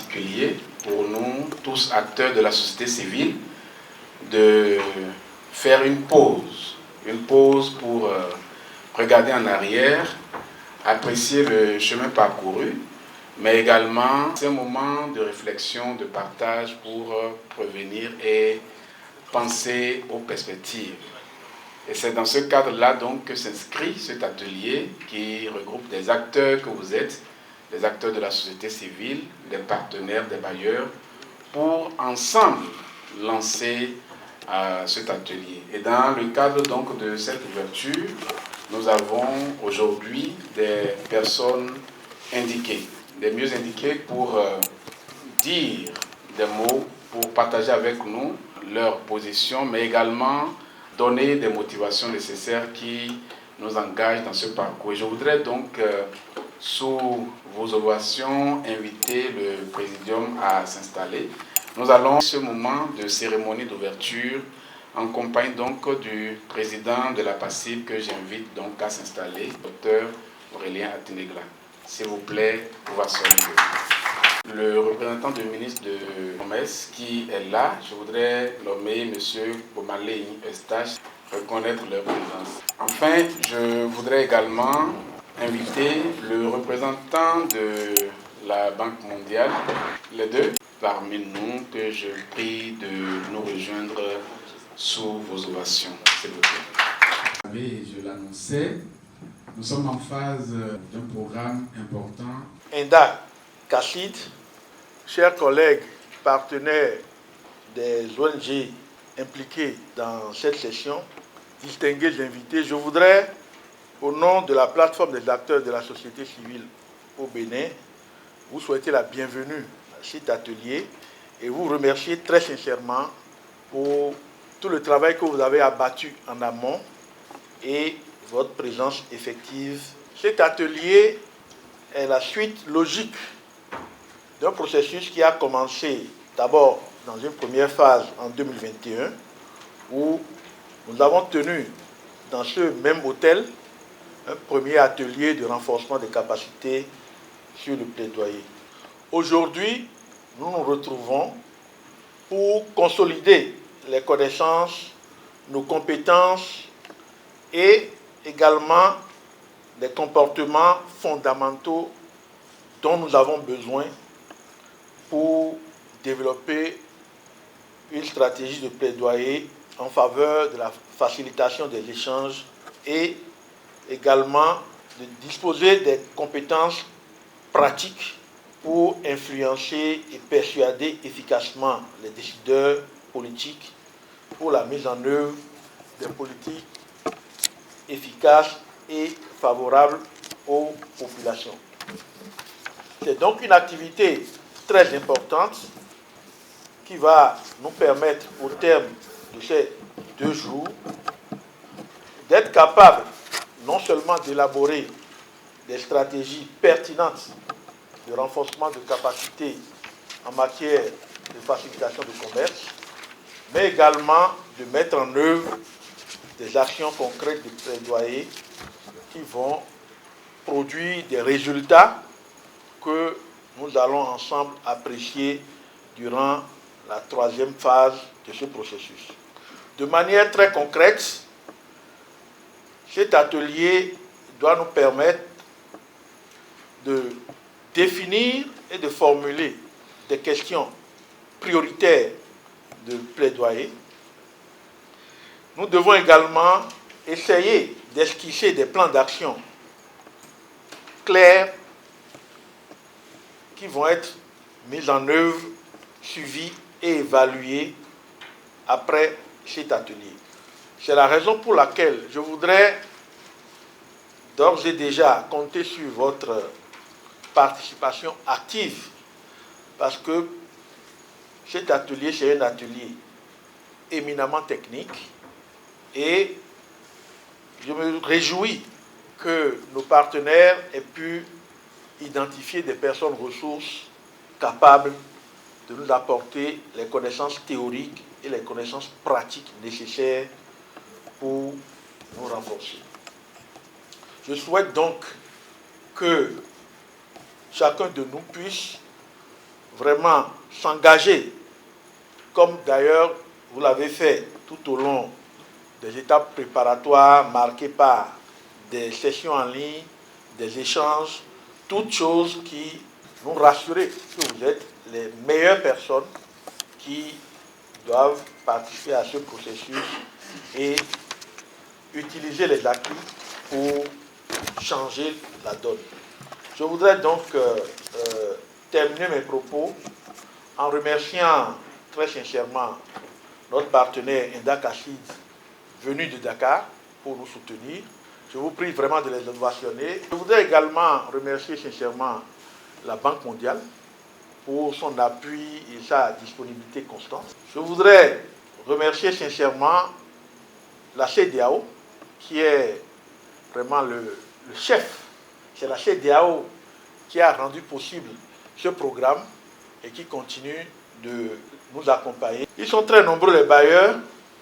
particulier pour nous, tous acteurs de la société civile, de faire une pause pour regarder en arrière, apprécier le chemin parcouru, mais également c'est un moment de réflexion, de partage pour prévenir et penser aux perspectives. Et c'est dans ce cadre-là donc que s'inscrit cet atelier qui regroupe des acteurs que vous êtes, des acteurs de la société civile, des partenaires, des bailleurs, pour ensemble lancer cet atelier. Et dans le cadre donc de cette ouverture, nous avons aujourd'hui des personnes indiquées, des mieux indiquées pour dire des mots, pour partager avec nous leur position, mais également donner des motivations nécessaires qui nous engagent dans ce parcours. Et je voudrais donc, sous vos ovations, inviter le Présidium à s'installer. Nous allons ce moment de cérémonie d'ouverture en compagnie donc du président de la PACIB que j'invite donc à s'installer, Dr Aurélien Atinegla. S'il vous plaît, vous asseyez. Le représentant du ministre de Commerce qui est là, je voudrais nommer M. Bomalei Eustache, reconnaître leur présence. Enfin, je voudrais également inviter le représentant de la Banque mondiale, les deux parmi nous, que je prie de nous rejoindre sous vos ovations, s'il vous plaît. Je l'annonçais, nous sommes en phase d'un programme important. Enda Kassid, chers collègues, partenaires des ONG impliqués dans cette session, distingués invités, je voudrais, au nom de la plateforme des acteurs de la société civile au Bénin, vous souhaiter la bienvenue à cet atelier et vous remercier très sincèrement pour tout le travail que vous avez abattu en amont et votre présence effective. Cet atelier est la suite logique d'un processus qui a commencé d'abord dans une première phase en 2021 où nous avons tenu dans ce même hôtel un premier atelier de renforcement des capacités sur le plaidoyer. Aujourd'hui, nous nous retrouvons pour consolider les connaissances, nos compétences et également les comportements fondamentaux dont nous avons besoin pour développer une stratégie de plaidoyer en faveur de la facilitation des échanges et également de disposer des compétences pratiques pour influencer et persuader efficacement les décideurs politiques pour la mise en œuvre des politiques efficaces et favorables aux populations. C'est donc une activité très importante qui va nous permettre, au terme de ces 2 jours, d'être capable non seulement d'élaborer des stratégies pertinentes de renforcement de capacités en matière de facilitation du commerce, mais également de mettre en œuvre des actions concrètes de plaidoyer qui vont produire des résultats que nous allons ensemble apprécier durant la 3e phase de ce processus. De manière très concrète, cet atelier doit nous permettre de définir et de formuler des questions prioritaires de plaidoyer. Nous devons également essayer d'esquisser des plans d'action clairs qui vont être mis en œuvre, suivis et évalués après cet atelier. C'est la raison pour laquelle je voudrais d'ores et déjà compter sur votre participation active, parce que cet atelier, c'est un atelier éminemment technique et je me réjouis que nos partenaires aient pu identifier des personnes ressources capables de nous apporter les connaissances théoriques et les connaissances pratiques nécessaires pour nous renforcer. Je souhaite donc que chacun de nous puisse vraiment s'engager, comme d'ailleurs vous l'avez fait tout au long des étapes préparatoires marquées par des sessions en ligne, des échanges, toutes choses qui vont rassurer que vous êtes les meilleures personnes qui doivent participer à ce processus et utiliser les acquis pour changer la donne. Je voudrais donc terminer mes propos en remerciant très sincèrement notre partenaire Indak Acid venu de Dakar pour nous soutenir. Je vous prie vraiment de les ovationner. Je voudrais également remercier sincèrement la Banque mondiale pour son appui et sa disponibilité constante. Je voudrais remercier sincèrement la CEDEAO, qui est vraiment le chef. C'est la CEDEAO qui a rendu possible ce programme et qui continue de nous accompagner. Ils sont très nombreux les bailleurs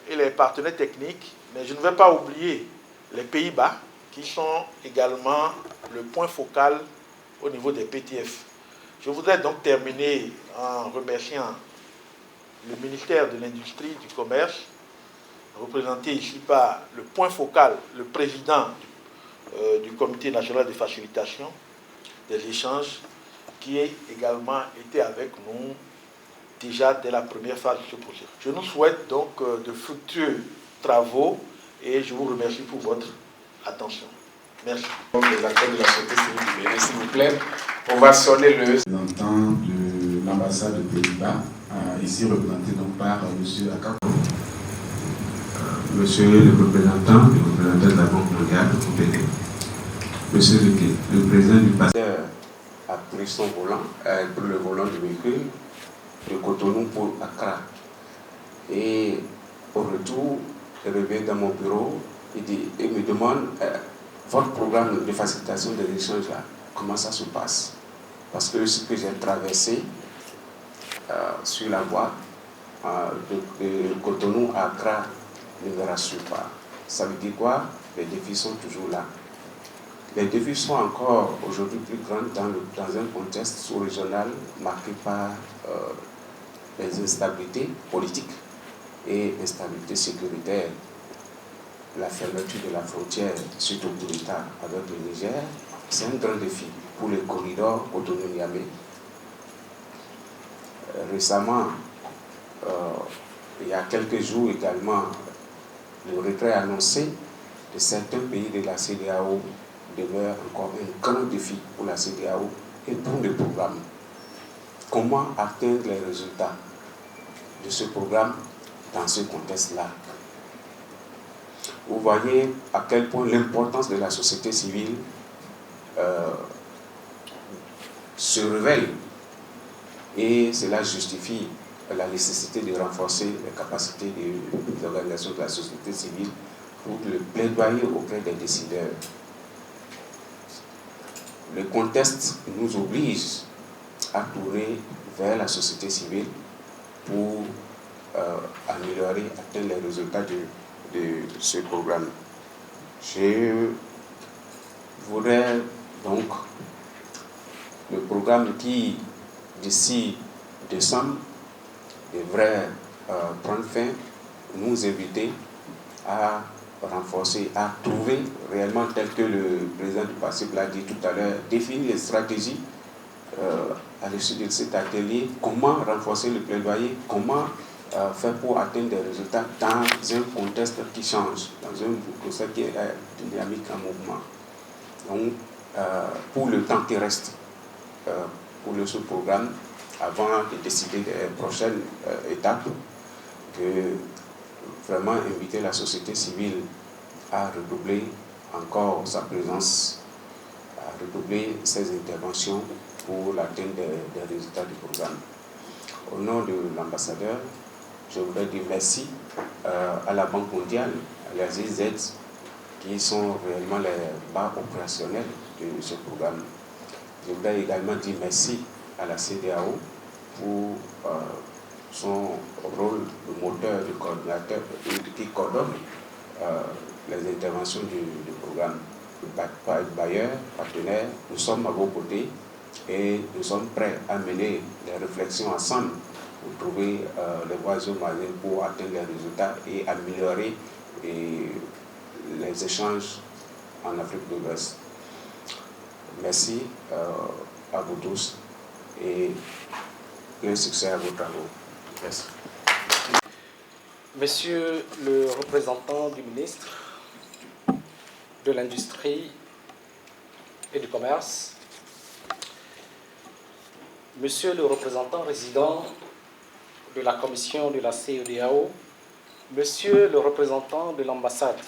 et les partenaires techniques, mais je ne vais pas oublier les Pays-Bas qui sont également le point focal au niveau des PTF. Je voudrais donc terminer en remerciant le ministère de l'Industrie et du Commerce, représenté ici par le point focal, le président du Comité national de facilitation des échanges, qui a également été avec nous déjà dès la première phase de ce projet. Je nous souhaite donc de fructueux travaux et je vous remercie pour votre attention. Merci. Les acteurs de la société civile du Bénin, s'il vous plaît, on va sonner le représentant de l'ambassade de Pays-Bas, ici représenté donc par M. Akako. Monsieur le représentant de la Banque mondiale au Bénin. Monsieur le président du passé a pris son volant, pris le volant du véhicule de Cotonou pour Accra. Et au retour, il revient dans mon bureau et me demande votre programme de facilitation des échanges là, comment ça se passe? Parce que ce que j'ai traversé sur la voie de Cotonou à Accra ne me rassure pas. Ça veut dire quoi? Les défis sont toujours là. Les défis sont encore aujourd'hui plus grands dans un contexte sous-régional marqué par les instabilités politiques et instabilité sécuritaire. La fermeture de la frontière suite au coup d'État avec le Niger, c'est un grand défi pour les corridors Cotonou-Niamey. Récemment, il y a quelques jours également, le retrait annoncé de certains pays de la CEDEAO demeure encore un grand défi pour la CEDEAO et pour le programme. Comment atteindre les résultats de ce programme dans ce contexte-là? Vous voyez à quel point l'importance de la société civile se révèle et cela justifie la nécessité de renforcer les capacités des organisations de la société civile pour le plaidoyer auprès des décideurs. Le contexte nous oblige à tourner vers la société civile pour améliorer, atteindre les résultats de ce programme. Je voudrais donc le programme qui, d'ici décembre, devrait prendre fin, nous inviter à renforcer, à trouver réellement, tel que le président du PASSIP l'a dit tout à l'heure, définir les stratégies à l'issue de cet atelier, comment renforcer le plaidoyer, comment faire pour atteindre des résultats dans un contexte qui change, dans un contexte qui est dynamique en mouvement. Donc, pour le temps qui reste, pour ce programme, avant de décider des prochaines étapes, de vraiment inviter la société civile à redoubler encore sa présence, à redoubler ses interventions pour l'atteinte des résultats du programme. Au nom de l'ambassadeur, je voudrais dire merci à la Banque mondiale, à la GZ, qui sont réellement les bas opérationnels de ce programme. Je voudrais également dire merci à la CEDEAO pour son rôle de moteur, de coordinateur, qui coordonne les interventions du programme. Bailleurs, partenaires, nous sommes à vos côtés Et nous sommes prêts à mener des réflexions ensemble pour trouver les voies et moyens pour atteindre les résultats et améliorer les échanges en Afrique de l'Ouest. Merci à vous tous et plein succès à vos travaux. Merci. Monsieur le représentant du ministre de l'Industrie et du Commerce, Monsieur le représentant résident de la commission de la CEDEAO, Monsieur le représentant de l'ambassade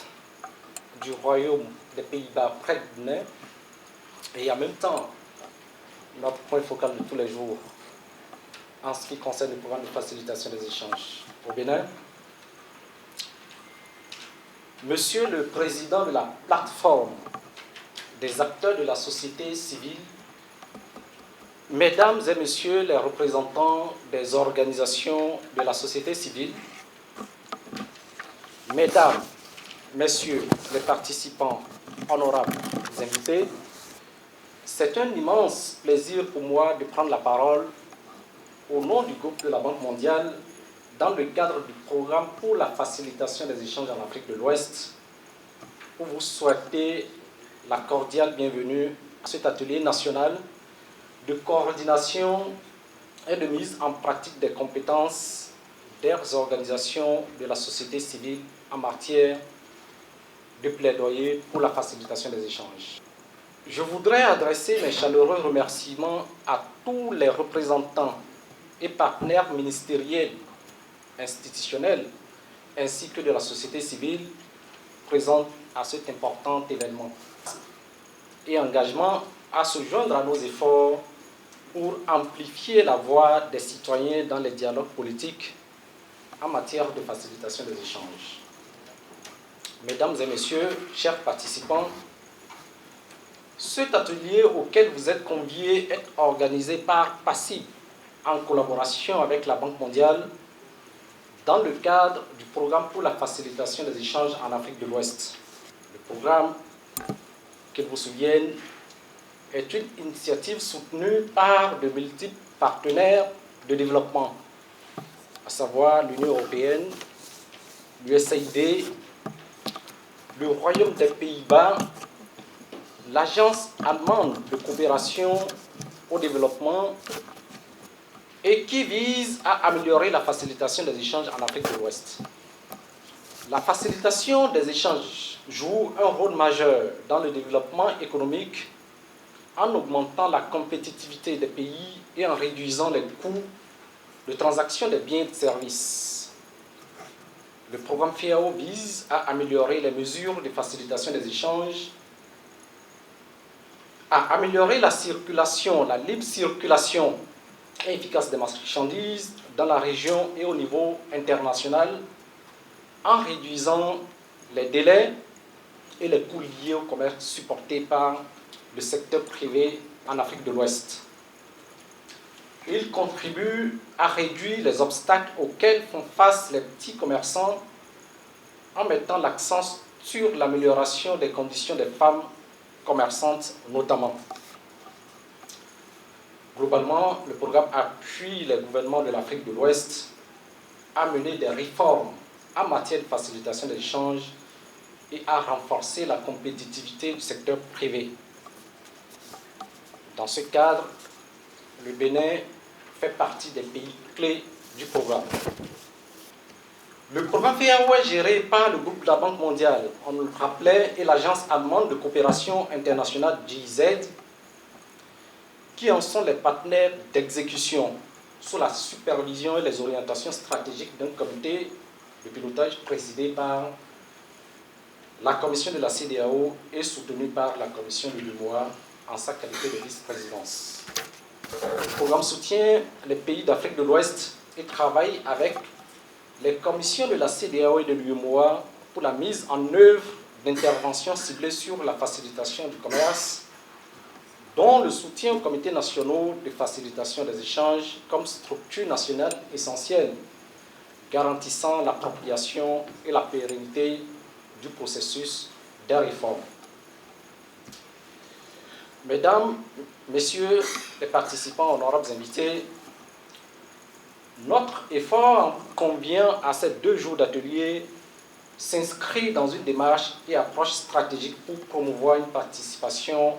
du Royaume des Pays-Bas près de Bénin, et en même temps notre point focal de tous les jours en ce qui concerne le programme de facilitation des échanges au Bénin, Monsieur le président de la plateforme des acteurs de la société civile, Mesdames et Messieurs les représentants des organisations de la société civile, Mesdames, Messieurs les participants, honorables invités, c'est un immense plaisir pour moi de prendre la parole au nom du groupe de la Banque mondiale dans le cadre du programme pour la facilitation des échanges en Afrique de l'Ouest, pour vous souhaiter la cordiale bienvenue à cet atelier national de coordination et de mise en pratique des compétences des organisations de la société civile en matière de plaidoyer pour la facilitation des échanges. Je voudrais adresser mes chaleureux remerciements à tous les représentants et partenaires ministériels, institutionnels, ainsi que de la société civile présente à cet important événement et engagement à se joindre à nos efforts pour amplifier la voix des citoyens dans les dialogues politiques en matière de facilitation des échanges. Mesdames et Messieurs, chers participants, cet atelier auquel vous êtes conviés est organisé par PACIB en collaboration avec la Banque mondiale dans le cadre du programme pour la facilitation des échanges en Afrique de l'Ouest. Le programme, qu'il vous souvienne, est une initiative soutenue par de multiples partenaires de développement, à savoir l'Union européenne, l'USAID, le Royaume des Pays-Bas, l'Agence allemande de coopération au développement et qui vise à améliorer la facilitation des échanges en Afrique de l'Ouest. La facilitation des échanges joue un rôle majeur dans le développement économique en augmentant la compétitivité des pays et en réduisant les coûts de transaction des biens et de services. Le programme FIAO vise à améliorer les mesures de facilitation des échanges, à améliorer la circulation, la libre circulation efficace des marchandises dans la région et au niveau international, en réduisant les délais et les coûts liés au commerce supportés par le secteur privé en Afrique de l'Ouest. Il contribue à réduire les obstacles auxquels font face les petits commerçants en mettant l'accent sur l'amélioration des conditions des femmes commerçantes notamment. Globalement, le programme appuie les gouvernements de l'Afrique de l'Ouest à mener des réformes en matière de facilitation des échanges et à renforcer la compétitivité du secteur privé. Dans ce cadre, le Bénin fait partie des pays clés du programme. Le programme FIAO est géré par le groupe de la Banque mondiale, on le rappelait, et l'Agence allemande de coopération internationale GIZ, qui en sont les partenaires d'exécution sous la supervision et les orientations stratégiques d'un comité de pilotage présidé par la commission de la CEDEAO et soutenu par la commission de l'UEMOA en sa qualité de vice-présidence. Le programme soutient les pays d'Afrique de l'Ouest et travaille avec les commissions de la CEDEAO et de l'UEMOA pour la mise en œuvre d'interventions ciblées sur la facilitation du commerce, dont le soutien aux comités nationaux de facilitation des échanges comme structure nationale essentielle, garantissant l'appropriation et la pérennité du processus de réforme. Mesdames, Messieurs les participants, honorables invités, notre effort convient à ces 2 jours d'atelier s'inscrit dans une démarche et approche stratégique pour promouvoir une participation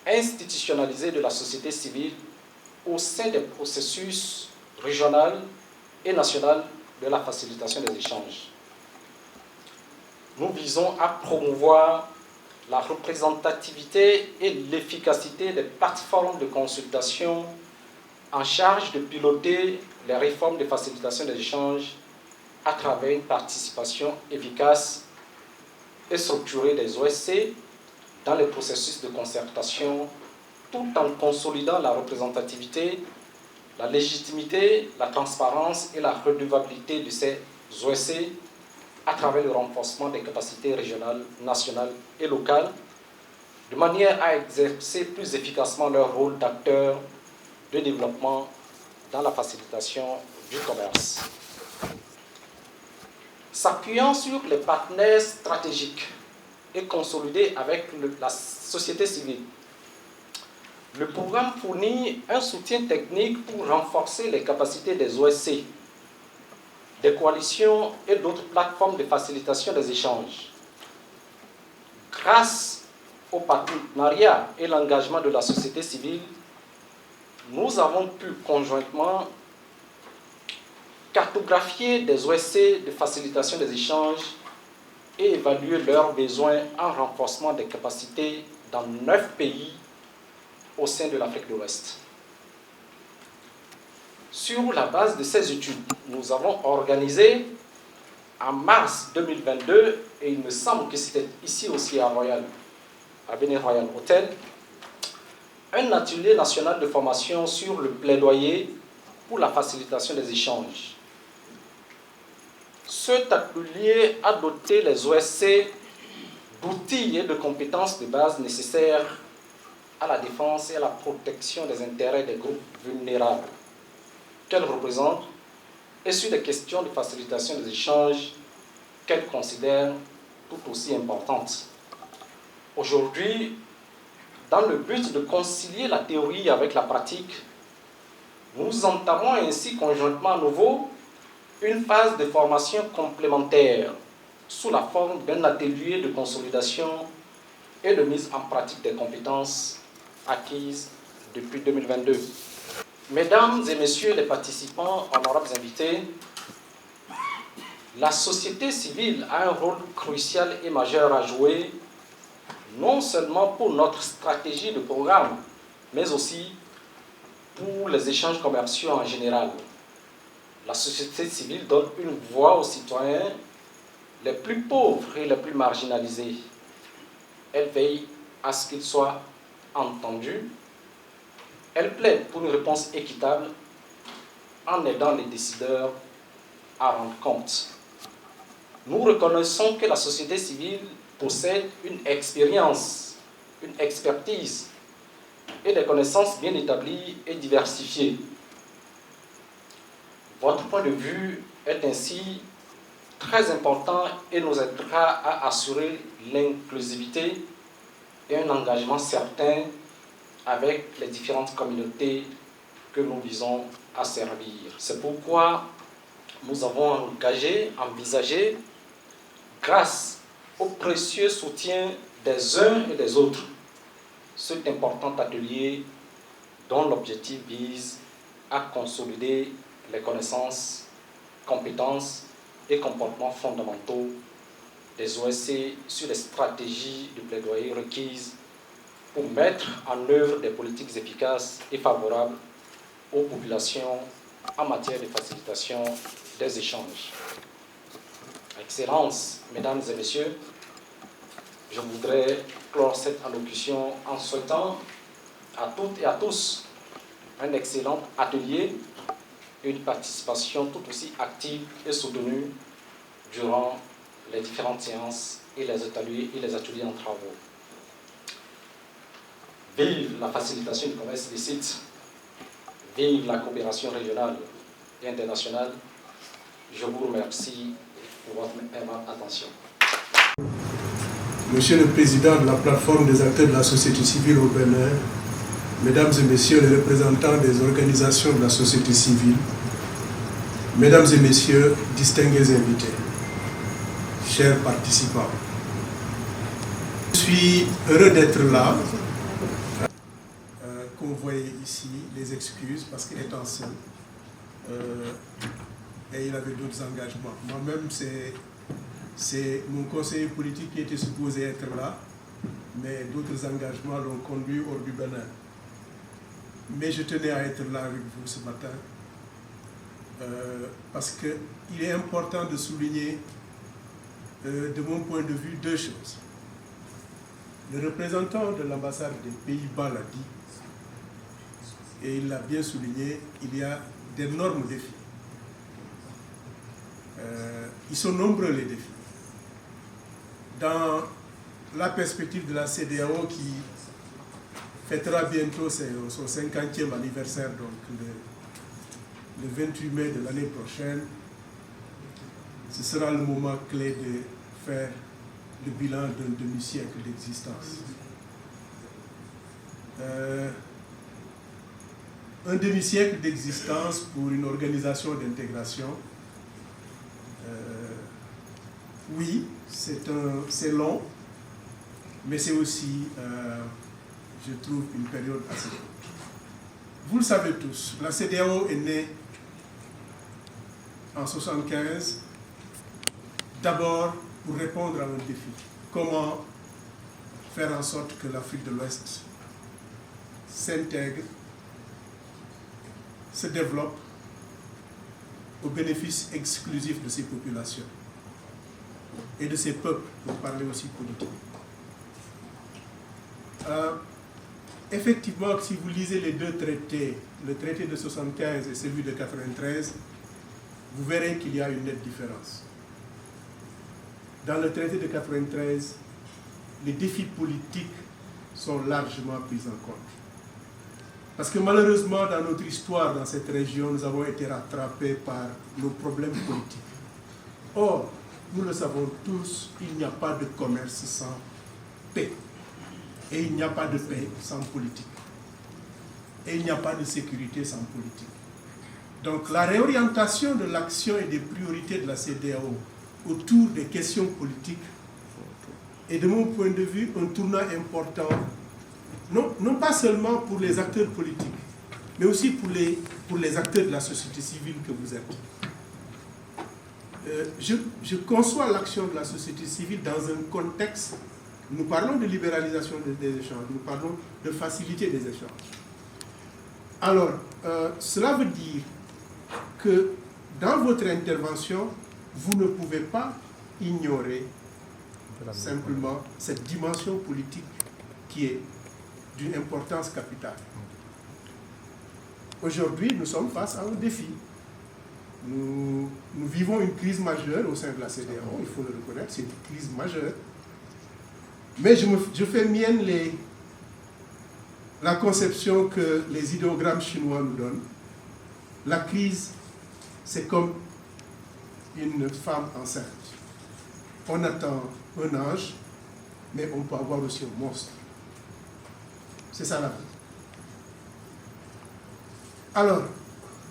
institutionnalisée de la société civile au sein des processus régional et national de la facilitation des échanges. Nous visons à promouvoir la représentativité et l'efficacité des plateformes de consultation en charge de piloter les réformes de facilitation des échanges à travers une participation efficace et structurée des OSC dans les processus de concertation, tout en consolidant la représentativité, la légitimité, la transparence et la redevabilité de ces OSC à travers le renforcement des capacités régionales, nationales et locales, de manière à exercer plus efficacement leur rôle d'acteurs de développement dans la facilitation du commerce. S'appuyant sur les partenaires stratégiques et consolidés avec la société civile, le programme fournit un soutien technique pour renforcer les capacités des OSC, des coalitions et d'autres plateformes de facilitation des échanges. Grâce au partenariat et l'engagement de la société civile, nous avons pu conjointement cartographier des OSC de facilitation des échanges et évaluer leurs besoins en renforcement des capacités dans 9 pays au sein de l'Afrique de l'Ouest. Sur la base de ces études, nous avons organisé en mars 2022, et il me semble que c'était ici aussi à Bénin Royal Hotel, un atelier national de formation sur le plaidoyer pour la facilitation des échanges. Cet atelier a doté les OSC d'outils et de compétences de base nécessaires à la défense et à la protection des intérêts des groupes vulnérables qu'elles représentent et sur des questions de facilitation des échanges qu'elles considèrent tout aussi importantes. Aujourd'hui, dans le but de concilier la théorie avec la pratique, nous entamons ainsi conjointement à nouveau une phase de formation complémentaire sous la forme d'un atelier de consolidation et de mise en pratique des compétences acquises depuis 2022. Mesdames et messieurs les participants, honorables invités, la société civile a un rôle crucial et majeur à jouer, non seulement pour notre stratégie de programme, mais aussi pour les échanges commerciaux en général. La société civile donne une voix aux citoyens les plus pauvres et les plus marginalisés. Elle veille à ce qu'ils soient entendus. Elle plaide pour une réponse équitable en aidant les décideurs à rendre compte. Nous reconnaissons que la société civile possède une expérience, une expertise et des connaissances bien établies et diversifiées. Votre point de vue est ainsi très important et nous aidera à assurer l'inclusivité et un engagement certain avec les différentes communautés que nous visons à servir. C'est pourquoi nous avons envisagé, grâce au précieux soutien des uns et des autres, cet important atelier dont l'objectif vise à consolider les connaissances, compétences et comportements fondamentaux des OSC sur les stratégies de plaidoyer requises pour mettre en œuvre des politiques efficaces et favorables aux populations en matière de facilitation des échanges. Excellences, Mesdames et Messieurs, je voudrais clore cette allocution en souhaitant à toutes et à tous un excellent atelier et une participation tout aussi active et soutenue durant les différentes séances et les ateliers en travaux. Vive la facilitation du commerce illicite, vive la coopération régionale et internationale. Je vous remercie pour votre attention. Monsieur le Président de la plateforme des acteurs de la société civile au Bénin, Mesdames et Messieurs les représentants des organisations de la société civile, Mesdames et Messieurs, distingués invités, chers participants, je suis heureux d'être là. Convoyé ici, les excuses parce qu'il est en seul et il avait d'autres engagements. Moi-même, c'est mon conseiller politique qui était supposé être là, mais d'autres engagements l'ont conduit hors du Bénin. Mais je tenais à être là avec vous ce matin parce qu'il est important de souligner, de mon point de vue, deux choses. Le représentant de l'ambassade des Pays-Bas l'a dit, et il l'a bien souligné, il y a d'énormes défis. Ils sont nombreux les défis. Dans la perspective de la CEDEAO qui fêtera bientôt son 50e anniversaire, donc le 28 mai de l'année prochaine, ce sera le moment clé de faire le bilan d'un demi-siècle d'existence. Un demi-siècle d'existence pour une organisation d'intégration, oui, c'est long, mais c'est aussi, je trouve, une période assez courte. Vous le savez tous, la CEDEAO est née en 1975, d'abord pour répondre à un défi. Comment faire en sorte que l'Afrique de l'Ouest s'intègre, se développe au bénéfice exclusif de ses populations et de ses peuples, pour parler aussi politique. Effectivement, si vous lisez les deux traités, le traité de 1975 et celui de 1993, vous verrez qu'il y a une nette différence. Dans le traité de 1993, les défis politiques sont largement pris en compte. Parce que malheureusement, dans notre histoire, dans cette région, nous avons été rattrapés par nos problèmes politiques. Or, nous le savons tous, il n'y a pas de commerce sans paix. Et il n'y a pas de paix sans politique. Et il n'y a pas de sécurité sans politique. Donc la réorientation de l'action et des priorités de la CEDEAO autour des questions politiques est, de mon point de vue, un tournant important, non pas seulement pour les acteurs politiques, mais aussi pour les acteurs de la société civile que vous êtes. Je conçois l'action de la société civile dans un contexte, nous parlons de libéralisation des échanges, nous parlons de faciliter des échanges. Alors, cela veut dire que dans votre intervention, vous ne pouvez pas ignorer simplement cette dimension politique qui est d'une importance capitale. Aujourd'hui, nous sommes face à un défi. Nous vivons une crise majeure au sein de la CEDEAO, il faut le reconnaître, c'est une crise majeure. Mais je fais mienne la conception que les idéogrammes chinois nous donnent. La crise, c'est comme une femme enceinte. On attend un ange, mais on peut avoir aussi un monstre. C'est ça la vie. Alors,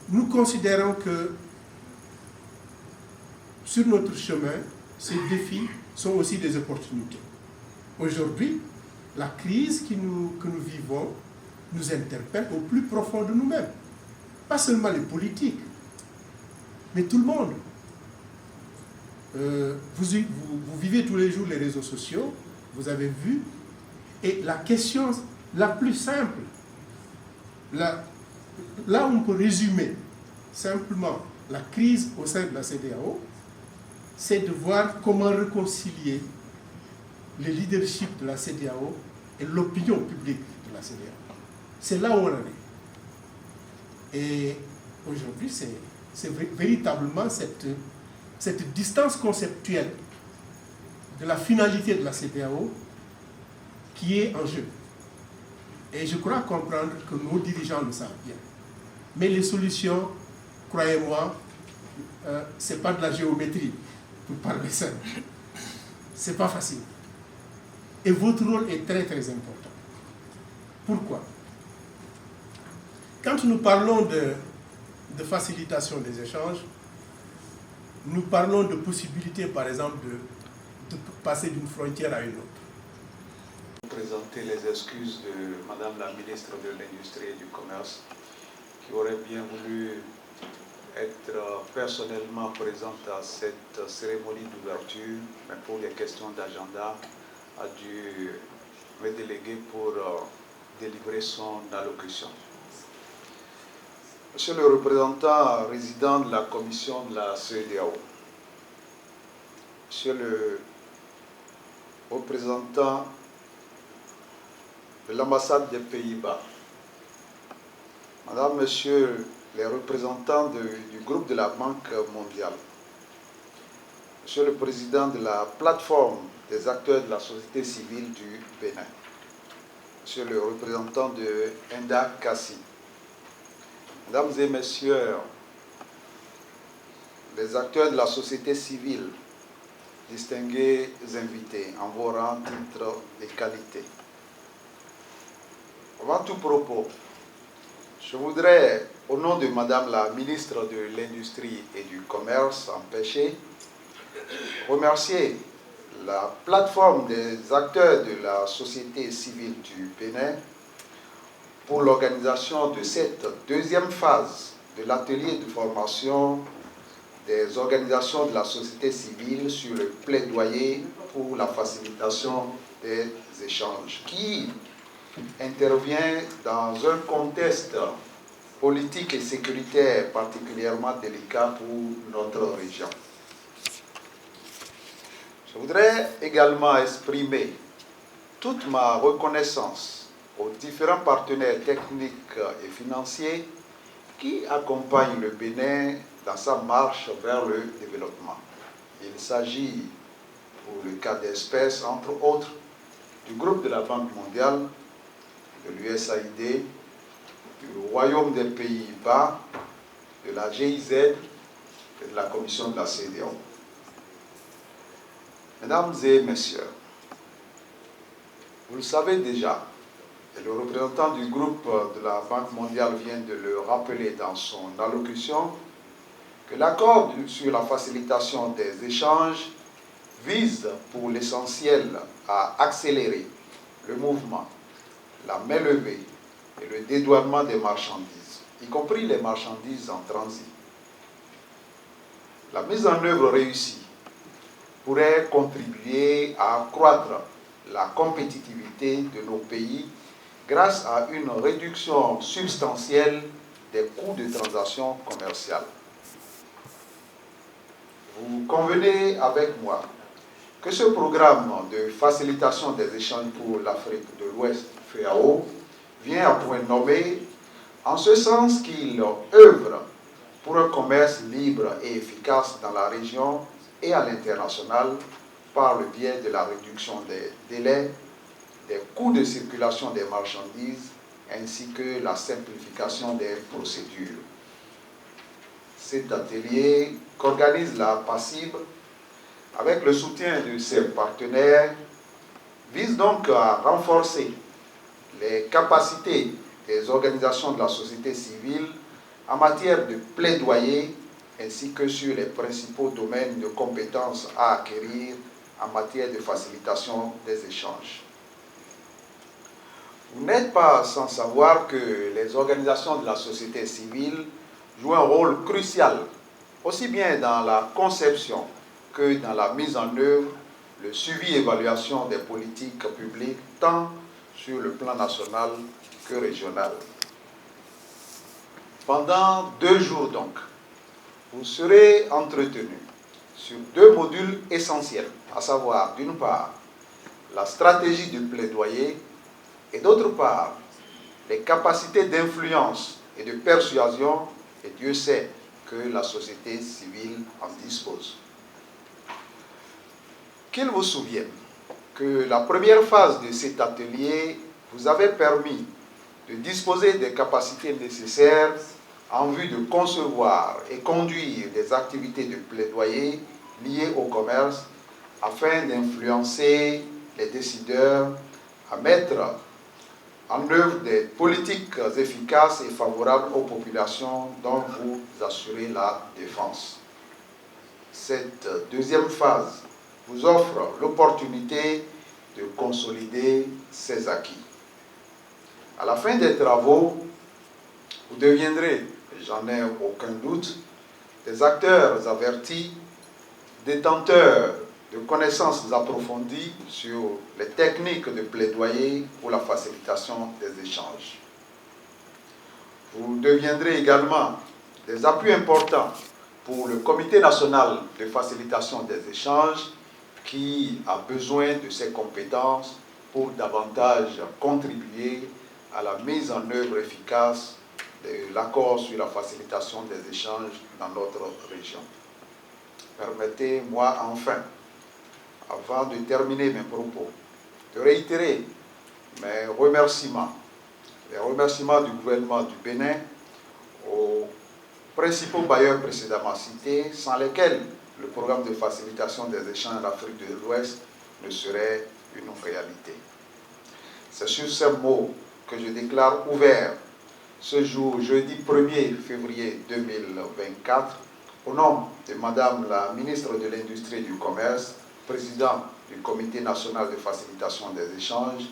nous considérons que sur notre chemin, ces défis sont aussi des opportunités. Aujourd'hui, la crise que nous vivons nous interpelle au plus profond de nous-mêmes. Pas seulement les politiques, mais tout le monde. Vous vivez tous les jours les réseaux sociaux, vous avez vu, et la question la plus simple, là où on peut résumer simplement la crise au sein de la CEDEAO, c'est de voir comment réconcilier le leadership de la CEDEAO et l'opinion publique de la CEDEAO. C'est là où on en est. Et aujourd'hui, c'est véritablement cette distance conceptuelle de la finalité de la CEDEAO qui est en jeu. Et je crois comprendre que nos dirigeants le savent bien. Mais les solutions, croyez-moi, ce n'est pas de la géométrie, pour parler simple. Ce n'est pas facile. Et votre rôle est très très important. Pourquoi? Quand nous parlons de facilitation des échanges, nous parlons de possibilités, par exemple, de passer d'une frontière à une autre. Présenter les excuses de Madame la ministre de l'Industrie et du Commerce, qui aurait bien voulu être personnellement présente à cette cérémonie d'ouverture, mais pour les questions d'agenda, a dû me déléguer pour délivrer son allocution. Monsieur le représentant résident de la commission de la CEDEAO, Monsieur le représentant de l'ambassade des Pays-Bas, Madame, Monsieur les représentants du groupe de la Banque mondiale, Monsieur le président de la plateforme des acteurs de la société civile du Bénin, Monsieur le représentant de Enda Kassi, Mesdames et Messieurs les acteurs de la société civile, distingués invités en vos rangs, titres et qualités. Avant tout propos, je voudrais, au nom de Madame la ministre de l'Industrie et du Commerce empêchée, remercier la plateforme des acteurs de la société civile du Bénin pour l'organisation de cette deuxième phase de l'atelier de formation des organisations de la société civile sur le plaidoyer pour la facilitation des échanges, qui intervient dans un contexte politique et sécuritaire particulièrement délicat pour notre région. Je voudrais également exprimer toute ma reconnaissance aux différents partenaires techniques et financiers qui accompagnent le Bénin dans sa marche vers le développement. Il s'agit, pour le cas d'espèce, entre autres, du groupe de la Banque mondiale, de l'USAID, du Royaume des Pays-Bas, de la GIZ et de la Commission de la CEDEAO. Mesdames et Messieurs, vous le savez déjà, et le représentant du groupe de la Banque mondiale vient de le rappeler dans son allocution, que l'accord sur la facilitation des échanges vise pour l'essentiel à accélérer le mouvement, la main levée et le dédouanement des marchandises, y compris les marchandises en transit. La mise en œuvre réussie pourrait contribuer à accroître la compétitivité de nos pays grâce à une réduction substantielle des coûts de transaction commerciale. Vous convenez avec moi que ce programme de facilitation des échanges pour l'Afrique de l'Ouest, FEAO, vient à point nommé en ce sens qu'il œuvre pour un commerce libre et efficace dans la région et à l'international par le biais de la réduction des délais, des coûts de circulation des marchandises ainsi que la simplification des procédures. Cet atelier qu'organise la PACIB avec le soutien de ses partenaires vise donc à renforcer les capacités des organisations de la société civile en matière de plaidoyer ainsi que sur les principaux domaines de compétences à acquérir en matière de facilitation des échanges. Vous n'êtes pas sans savoir que les organisations de la société civile jouent un rôle crucial, aussi bien dans la conception que dans la mise en œuvre, le suivi et évaluation des politiques publiques, tant sur le plan national que régional. Pendant 2 jours donc, vous serez entretenus sur 2 modules essentiels, à savoir, d'une part, la stratégie du plaidoyer et d'autre part, les capacités d'influence et de persuasion, et Dieu sait que la société civile en dispose. Qu'il vous souvienne que la première phase de cet atelier vous avait permis de disposer des capacités nécessaires en vue de concevoir et conduire des activités de plaidoyer liées au commerce afin d'influencer les décideurs à mettre en œuvre des politiques efficaces et favorables aux populations dont vous assurez la défense. Cette deuxième phase vous offre l'opportunité de consolider ces acquis. À la fin des travaux, vous deviendrez, j'en ai aucun doute, des acteurs avertis, détenteurs de connaissances approfondies sur les techniques de plaidoyer pour la facilitation des échanges. Vous deviendrez également des appuis importants pour le Comité national de facilitation des échanges qui a besoin de ces compétences pour davantage contribuer à la mise en œuvre efficace de l'accord sur la facilitation des échanges dans notre région. Permettez-moi enfin, avant de terminer mes propos, de réitérer mes remerciements, les remerciements du gouvernement du Bénin aux principaux bailleurs précédemment cités, sans lesquels le programme de facilitation des échanges en Afrique de l'Ouest ne serait une réalité. C'est sur ces mots que je déclare ouvert ce jour, jeudi 1er février 2024, au nom de Madame la ministre de l'Industrie et du Commerce, président du Comité national de facilitation des échanges,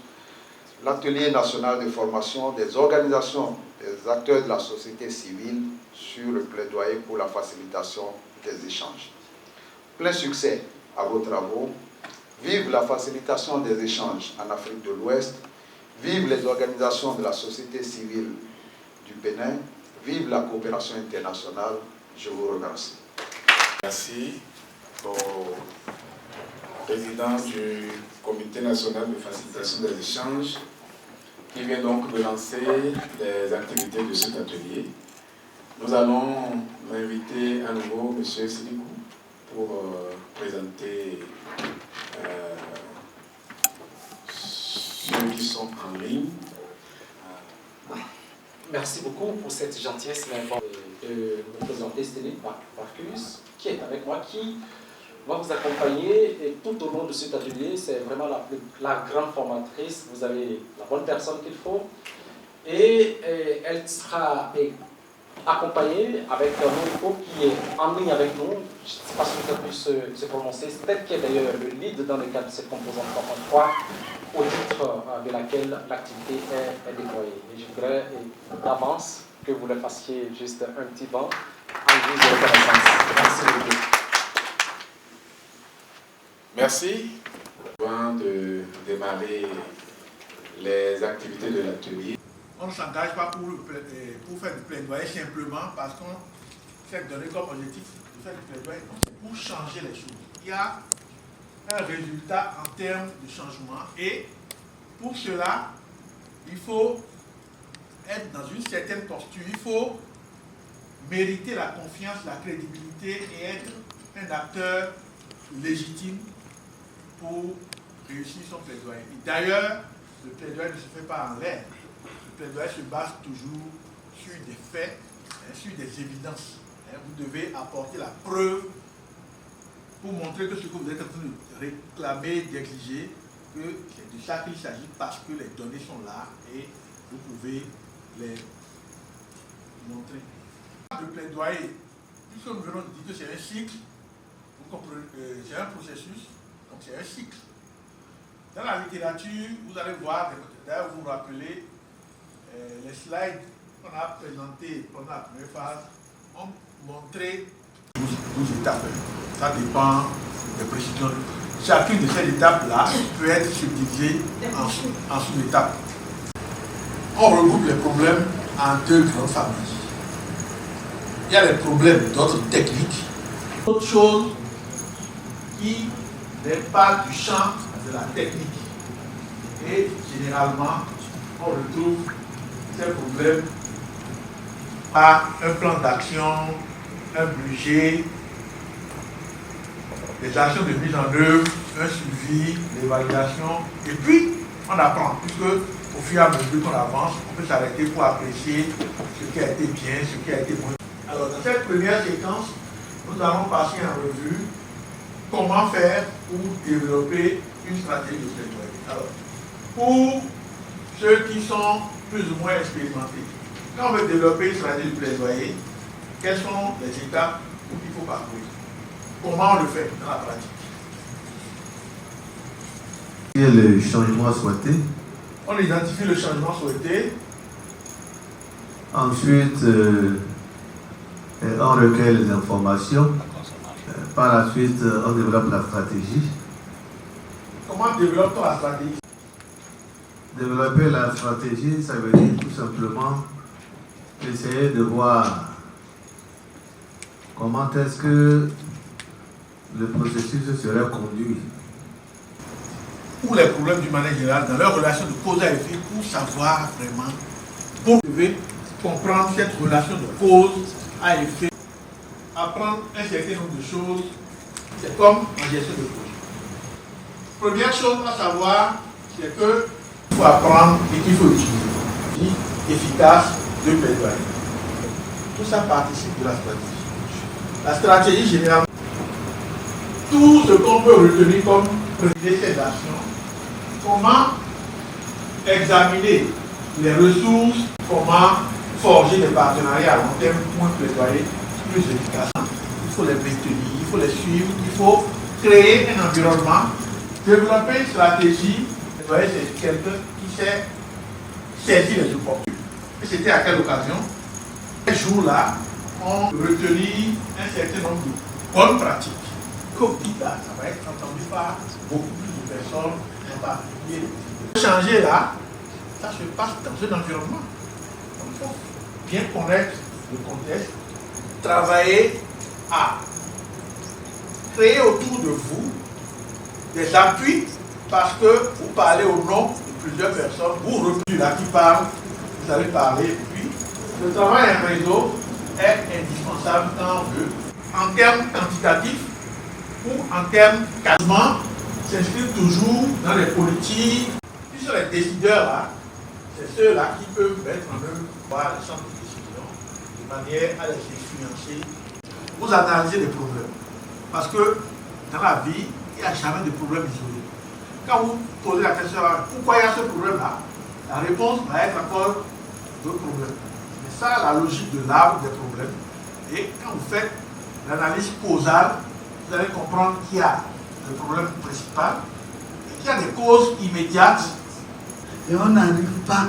l'atelier national de formation des organisations des acteurs de la société civile sur le plaidoyer pour la facilitation des échanges. Plein succès à vos travaux. Vive la facilitation des échanges en Afrique de l'Ouest. Vive les organisations de la société civile du Bénin. Vive la coopération internationale. Je vous remercie. Merci au président du Comité national de facilitation des échanges qui vient donc de lancer les activités de cet atelier. Nous allons inviter à nouveau M. Sidikou pour présenter ceux qui sont en ligne. Merci beaucoup pour cette gentillesse de me présenter Céline Barcus, qui est avec moi, qui va vous accompagner et tout au long de cet atelier. C'est vraiment la grande formatrice. Vous avez la bonne personne qu'il faut. Et elle sera accompagnée avec un micro qui est en ligne avec nous. Je ne sais pas si vous avez pu se prononcer. C'est elle qui est d'ailleurs le lead dans le cadre de cette composante 3, au titre de laquelle l'activité est déployée. Et je voudrais d'avance que vous le fassiez juste un petit banc en guise de reconnaissance. Merci beaucoup. Merci. Avant de démarrer les activités de l'atelier, on ne s'engage pas pour faire du plaidoyer simplement parce qu'on s'est donné comme objectif de faire du plaidoyer. C'est pour changer les choses. Il y a un résultat en termes de changement et pour cela, il faut être dans une certaine posture. Il faut mériter la confiance, la crédibilité et être un acteur légitime pour réussir son plaidoyer. D'ailleurs, le plaidoyer ne se fait pas en l'air. Le plaidoyer se base toujours sur des faits, sur des évidences. Vous devez apporter la preuve pour montrer que ce que vous êtes en train de réclamer, d'exiger, que c'est de ça qu'il s'agit parce que les données sont là et vous pouvez les montrer. Le plaidoyer, puisque nous venons de dire que c'est un cycle, vous comprenez, c'est un processus, donc c'est un cycle. Dans la littérature, vous allez voir, d'ailleurs vous vous rappelez, les slides qu'on a présentés pendant la première phase ont montré 12 étapes. Ça dépend des précisions. Chacune de ces étapes-là peut être subdivisée en sous-étapes. On regroupe les problèmes en deux grandes familles. Il y a les problèmes d'ordre technique, autre chose qui n'est pas du champ de la technique. Et généralement, on retrouve ces problèmes par un plan d'action, un budget, des actions de mise en œuvre, un suivi, l'évaluation, et puis on apprend, puisque au fur et à mesure qu'on avance, on peut s'arrêter pour apprécier ce qui a été bien, ce qui a été moins. Alors dans cette première séquence, nous allons passer en revue comment faire pour développer une stratégie de plaidoyer. Alors, pour ceux qui sont plus ou moins expérimentés, quand on veut développer une stratégie de plaidoyer, quelles sont les étapes qu'il faut parcourir? Comment on le fait dans la pratique? Quel est le changement souhaité? On identifie le changement souhaité. Ensuite, on recueille les informations. Par la suite, on développe la stratégie. Comment développe-t-on la stratégie? Développer la stratégie, ça veut dire tout simplement essayer de voir comment est-ce que le processus serait conduit. Pour les problèmes d'une manière générale, dans leur relation de cause à effet, pour savoir vraiment, pour comprendre cette relation de cause à effet, apprendre un certain nombre de choses, c'est comme en gestion de projet. Première chose à savoir, c'est qu'il faut apprendre et qu'il faut utiliser efficace de plaidoyer. Tout ça participe de la stratégie. La stratégie générale, tout ce qu'on peut retenir comme prioriser ces actions, comment examiner les ressources, comment forger des partenariats à long terme pour un plaidoyer plus efficace. Il faut les maintenir, il faut les suivre, il faut créer un environnement, développer une stratégie. Le plaidoyer, c'est quelqu'un qui sait saisir les opportunités. Et c'était à quelle occasion? Ces jours-là, on retenir un certain nombre de bonnes pratiques. Comme ça va être entendu par beaucoup plus de personnes, en particulier. Changer là, ça se passe dans un environnement. Donc, il faut bien connaître le contexte, travailler à créer autour de vous des appuis, parce que vous parlez au nom de plusieurs personnes, vous retenez là qui parle, vous allez parler, et puis le travail en réseau est indispensable quand on veut, en termes quantitatifs, ou en termes quasiment s'inscrivent toujours dans les politiques. Qui sont les décideurs là? C'est ceux-là qui peuvent mettre en œuvre les centres de décision de manière à les influencer. Vous analysez des problèmes. Parce que dans la vie, il n'y a jamais de problème isolé. Quand vous posez la question pourquoi il y a ce problème-là, la réponse va être encore d'autres problèmes. Mais ça, la logique de l'arbre des problèmes. Et quand vous faites l'analyse causale, vous allez comprendre qu'il y a le problème principal et qu'il y a des causes immédiates. Et on n'arrive pas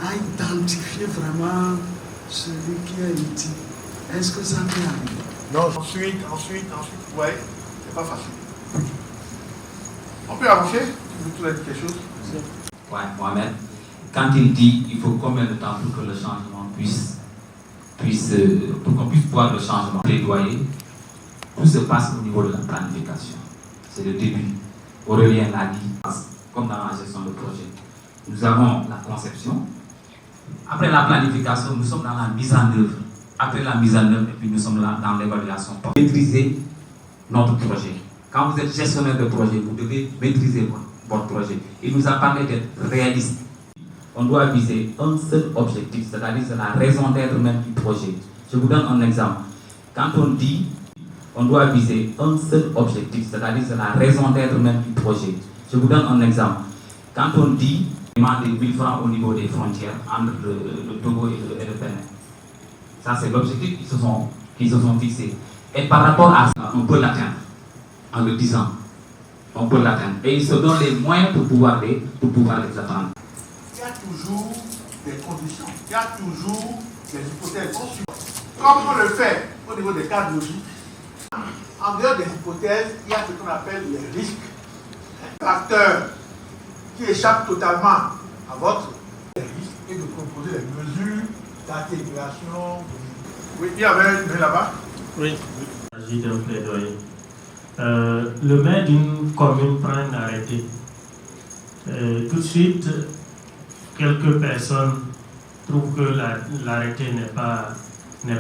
à identifier vraiment celui qui a été. Est-ce que ça peut arriver? Non, ensuite, vous voyez, c'est pas facile. On peut avancer? Vous voulez dire quelque chose? Ouais, Mohamed, quand il dit il faut combien de temps pour que le changement pour qu'on puisse voir le changement plaidoyer, tout se passe au niveau de la planification. C'est le début. Aurélien l'a dit, comme dans la gestion de projet. Nous avons la conception. Après la planification, nous sommes dans la mise en œuvre. Après la mise en œuvre, et puis nous sommes là dans l'évaluation. Pour maîtriser notre projet. Quand vous êtes gestionnaire de projet, vous devez maîtriser votre projet. Il nous a parlé d'être réaliste. On doit viser un seul objectif, c'est-à-dire c'est la raison d'être même du projet. Je vous donne un exemple. Quand on dit on doit viser un seul objectif, c'est-à-dire c'est la raison d'être même du projet. Je vous donne un exemple. Quand on dit demander 1000 francs au niveau des frontières entre le Togo et le Bénin, ça c'est l'objectif qu'ils se sont fixés. Et par rapport à ça, on peut l'atteindre en le disant. On peut l'atteindre. Et ils se donnent les moyens pour pouvoir les atteindre. Il y a toujours des conditions, il y a toujours des hypothèses. Comme on le fait au niveau des cadres logiques, en dehors des hypothèses, il y a ce qu'on appelle les risques. Un facteur qui échappe totalement à votre risque et de proposer des mesures d'atténuation. Oui, il y avait une là-bas. Oui. Il s'agit d'un plaidoyer. Le maire d'une commune prend un arrêté. Tout de suite, quelques personnes trouvent que l'arrêté n'est pas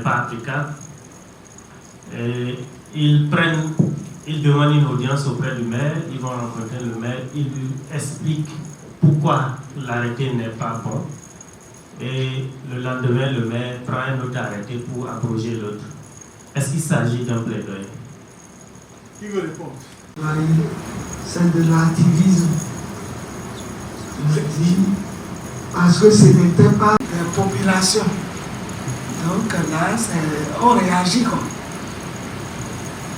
applicable. Et ils demandent une audience auprès du maire, ils vont rencontrer le maire, ils lui expliquent pourquoi l'arrêté n'est pas bon. Et le lendemain, le maire prend un autre arrêté pour abroger l'autre. Est-ce qu'il s'agit d'un plaidoyer? Qui veut répondre? C'est de l'activisme. Je dis, parce que ce n'était pas la population. Donc là, on réagit quoi.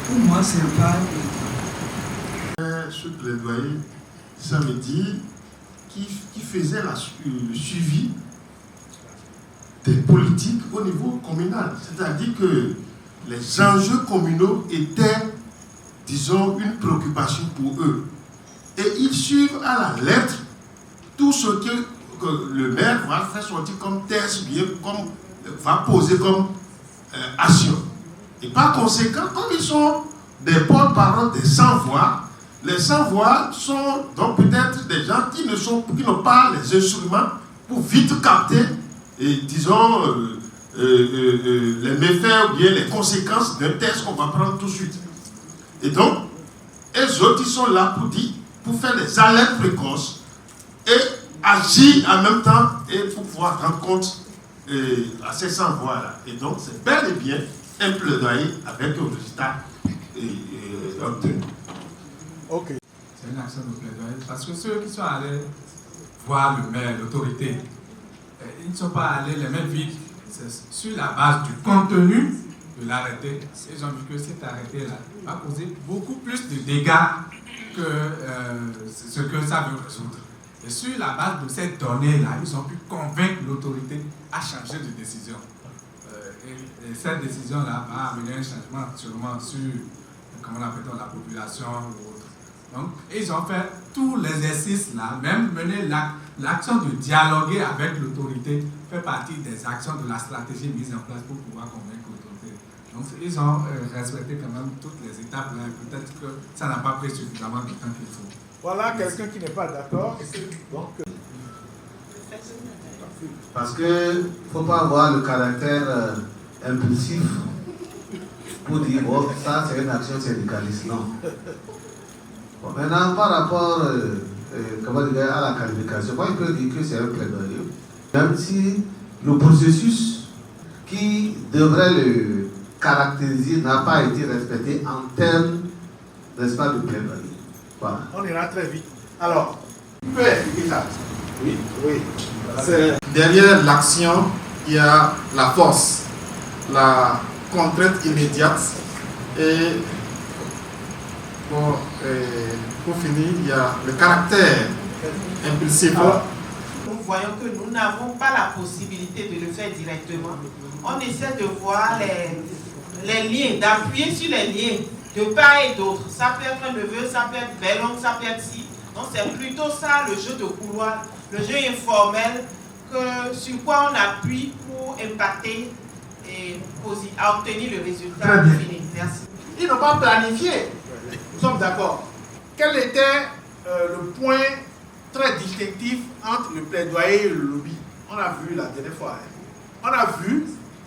Pour moi, c'est pas ce plaidoyer samedi qui faisait le suivi des politiques au niveau communal. C'est-à-dire que les enjeux communaux étaient, disons, une préoccupation pour eux. Et ils suivent à la lettre tout ce que le maire va faire sortir comme thèse, bien comme va poser comme action. Et par conséquent, comme ils sont des porte-parole des sans-voix, les sans-voix sont donc peut-être des gens qui n'ont pas les instruments pour vite capter, et disons, les méfaits ou bien les conséquences d'un test qu'on va prendre tout de suite. Et donc, les autres, ils sont là pour faire des alertes précoces et agir en même temps et pour pouvoir rendre compte à ces sans-voix-là. Et donc, c'est bel et bien un plaidoyer avec un résultat obtenu. Ok. C'est une action de plaidoyer parce que ceux qui sont allés voir le maire, l'autorité, ils ne sont pas allés les mains vides. C'est sur la base du contenu de l'arrêté. Ils ont vu que cet arrêté-là va causer beaucoup plus de dégâts que ce que ça veut résoudre. Et sur la base de cette donnée-là, ils ont pu convaincre l'autorité à changer de décision. Et cette décision-là va amener un changement sûrement sur, comment on appelle, la population ou autre. Donc, ils ont fait tout l'exercice là, même mener l'action de dialoguer avec l'autorité fait partie des actions de la stratégie mise en place pour pouvoir convaincre l'autorité. Donc, ils ont respecté quand même toutes les étapes là. Peut-être que ça n'a pas pris suffisamment de temps qu'il faut. Voilà quelqu'un qui n'est pas d'accord. Parce qu'il ne faut pas avoir le caractère impulsif pour dire bon, ça c'est une action syndicaliste. Non. Bon, maintenant, par rapport à la qualification, moi je peux dire que c'est un plaidoyer. Même si le processus qui devrait le caractériser n'a pas été respecté en termes, n'est-ce pas, de plaidoyer. Voilà. On ira très vite. Alors, tu peux expliquer ça? Oui, oui. Derrière l'action, il y a la force, la contrainte immédiate et pour finir, il y a le caractère impulsif. Nous voyons que nous n'avons pas la possibilité de le faire directement. On essaie de voir les liens, d'appuyer sur les liens de part et d'autre. Ça peut être un neveu, ça peut être belle-oncle, ça peut être si. Donc c'est plutôt ça le jeu de couloir, le jeu informel sur quoi on appuie pour impacter et à obtenir le résultat fini. Merci. Ils n'ont pas planifié. Nous sommes d'accord. Quel était le point très distinctif entre le plaidoyer et le lobby? On a vu la dernière fois. On a vu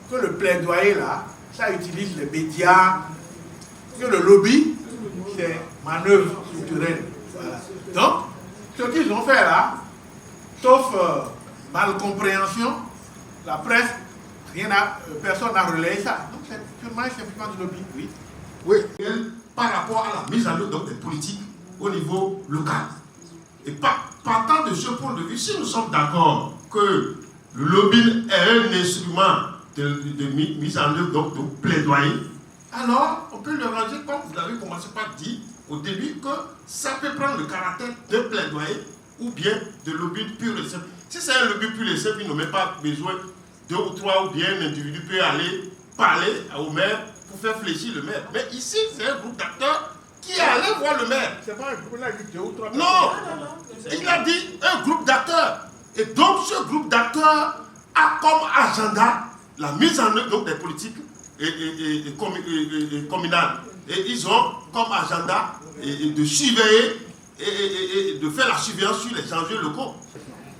que le plaidoyer là, ça utilise les médias, que le lobby, c'est manœuvre structurelle. Voilà. Donc, ce qu'ils ont fait là, sauf malcompréhension, la presse, personne n'a relayé ça. Donc, c'est purement et simplement du lobby. Oui. Oui, par rapport à la mise en œuvre des politiques au niveau local. Et partant de ce point de vue, si nous sommes d'accord que le lobbying est un instrument de mise en œuvre, donc de plaidoyer, alors on peut le ranger, comme vous avez commencé par dire au début, que ça peut prendre le caractère de plaidoyer ou bien de lobbying pur et simple. Si c'est un lobbying pur et simple, il n'a même pas besoin de 2 ou 3 ou bien un individu peut aller parler au maire pour faire fléchir le maire. Mais ici, c'est un groupe d'acteurs qui est allé voir le maire. C'est pas un groupe, là, il dit 2 ou 3 Non, il a dit un groupe d'acteurs. Et donc, ce groupe d'acteurs a comme agenda la mise en œuvre des politiques communales. Et ils ont comme agenda de surveiller et de faire la surveillance sur les enjeux locaux.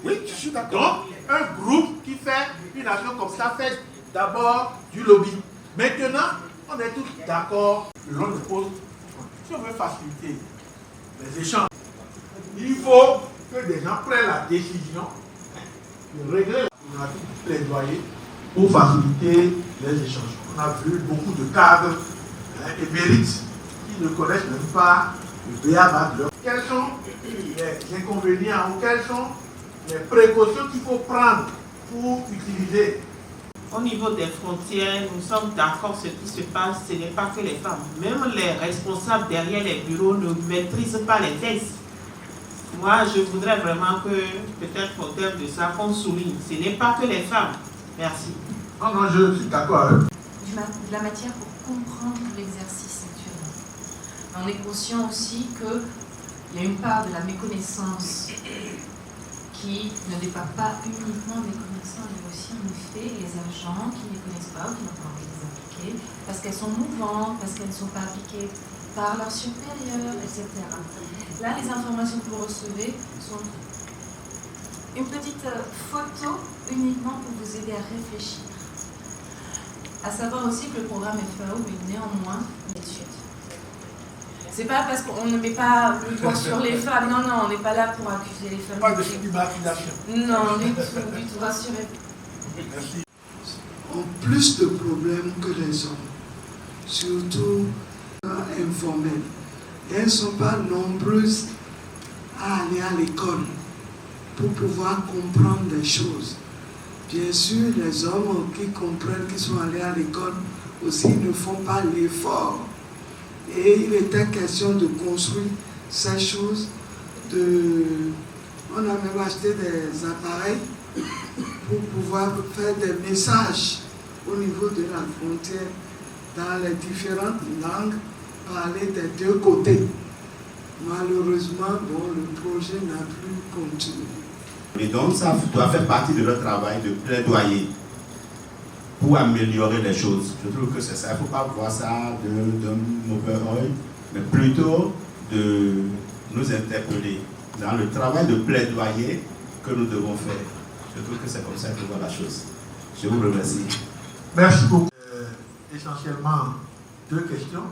Oui, je suis d'accord. Donc, un groupe qui fait une action comme ça fait d'abord du lobby. Maintenant, on est tous d'accord, le long de pause. Si on veut faciliter les échanges, il faut que des gens prennent la décision de régler la plaidoyer pour faciliter les échanges. On a vu beaucoup de cadres émérites qui ne connaissent même pas Il y a quels sont les inconvénients ou quelles sont les précautions qu'il faut prendre pour utiliser? Au niveau des frontières, nous sommes d'accord, ce qui se passe, ce n'est pas que les femmes. Même les responsables derrière les bureaux ne maîtrisent pas les textes. Moi, je voudrais vraiment que, peut-être au terme de ça, qu'on souligne. Ce n'est pas que les femmes. Merci. Non, non, je suis d'accord. De la matière pour comprendre l'exercice actuellement. On est conscient aussi qu'il y a une part de la méconnaissance qui ne dépasse pas uniquement les connaissants, mais aussi en effet les agents qui ne connaissent pas ou qui n'ont pas envie de les appliquer, parce qu'elles sont mouvantes, parce qu'elles ne sont pas appliquées par leurs supérieurs, etc. Là, les informations que vous recevez sont une petite photo uniquement pour vous aider à réfléchir. À savoir aussi que le programme FAO est néanmoins d'études. C'est pas parce qu'on ne met pas le poids sur les femmes. Non, non, on n'est pas là pour accuser les femmes. Pas de stigmatisation. Non, du tout, rassurez-vous. Merci. Ont plus de problèmes que les hommes, surtout informels. Et elles ne sont pas nombreuses à aller à l'école pour pouvoir comprendre des choses. Bien sûr, les hommes qui comprennent, qui sont allés à l'école aussi ne font pas l'effort. Et il était question de construire ces choses. On a même acheté des appareils pour pouvoir faire des messages au niveau de la frontière dans les différentes langues parlées des deux côtés. Malheureusement, bon, le projet n'a plus continué. Et donc, ça doit faire partie de leur travail de plaidoyer pour améliorer les choses. Je trouve que c'est ça. Il ne faut pas voir ça d'un mauvais œil, mais plutôt de nous interpeller dans le travail de plaidoyer que nous devons faire. Je trouve que c'est comme ça que je vois la chose. Je vous remercie. Merci beaucoup. Essentiellement, deux questions.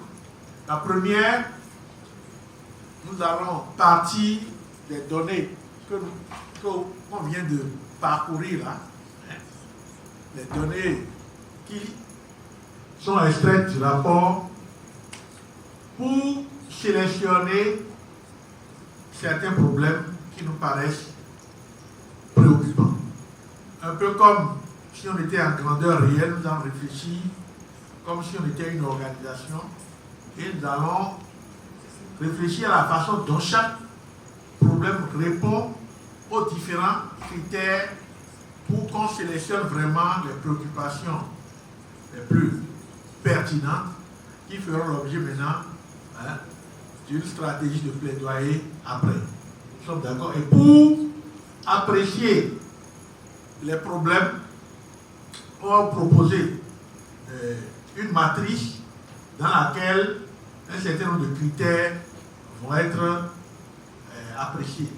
La première, nous allons partir des données qu'on vient de parcourir là. Les données qui sont extraites du rapport pour sélectionner certains problèmes qui nous paraissent préoccupants. Un peu comme si on était en grandeur réelle, nous allons réfléchir comme si on était une organisation et nous allons réfléchir à la façon dont chaque problème répond aux différents critères pour qu'on sélectionne vraiment les préoccupations les plus pertinentes qui feront l'objet maintenant d'une stratégie de plaidoyer après. Nous sommes d'accord. Et pour apprécier les problèmes, on va proposer une matrice dans laquelle un certain nombre de critères vont être appréciés.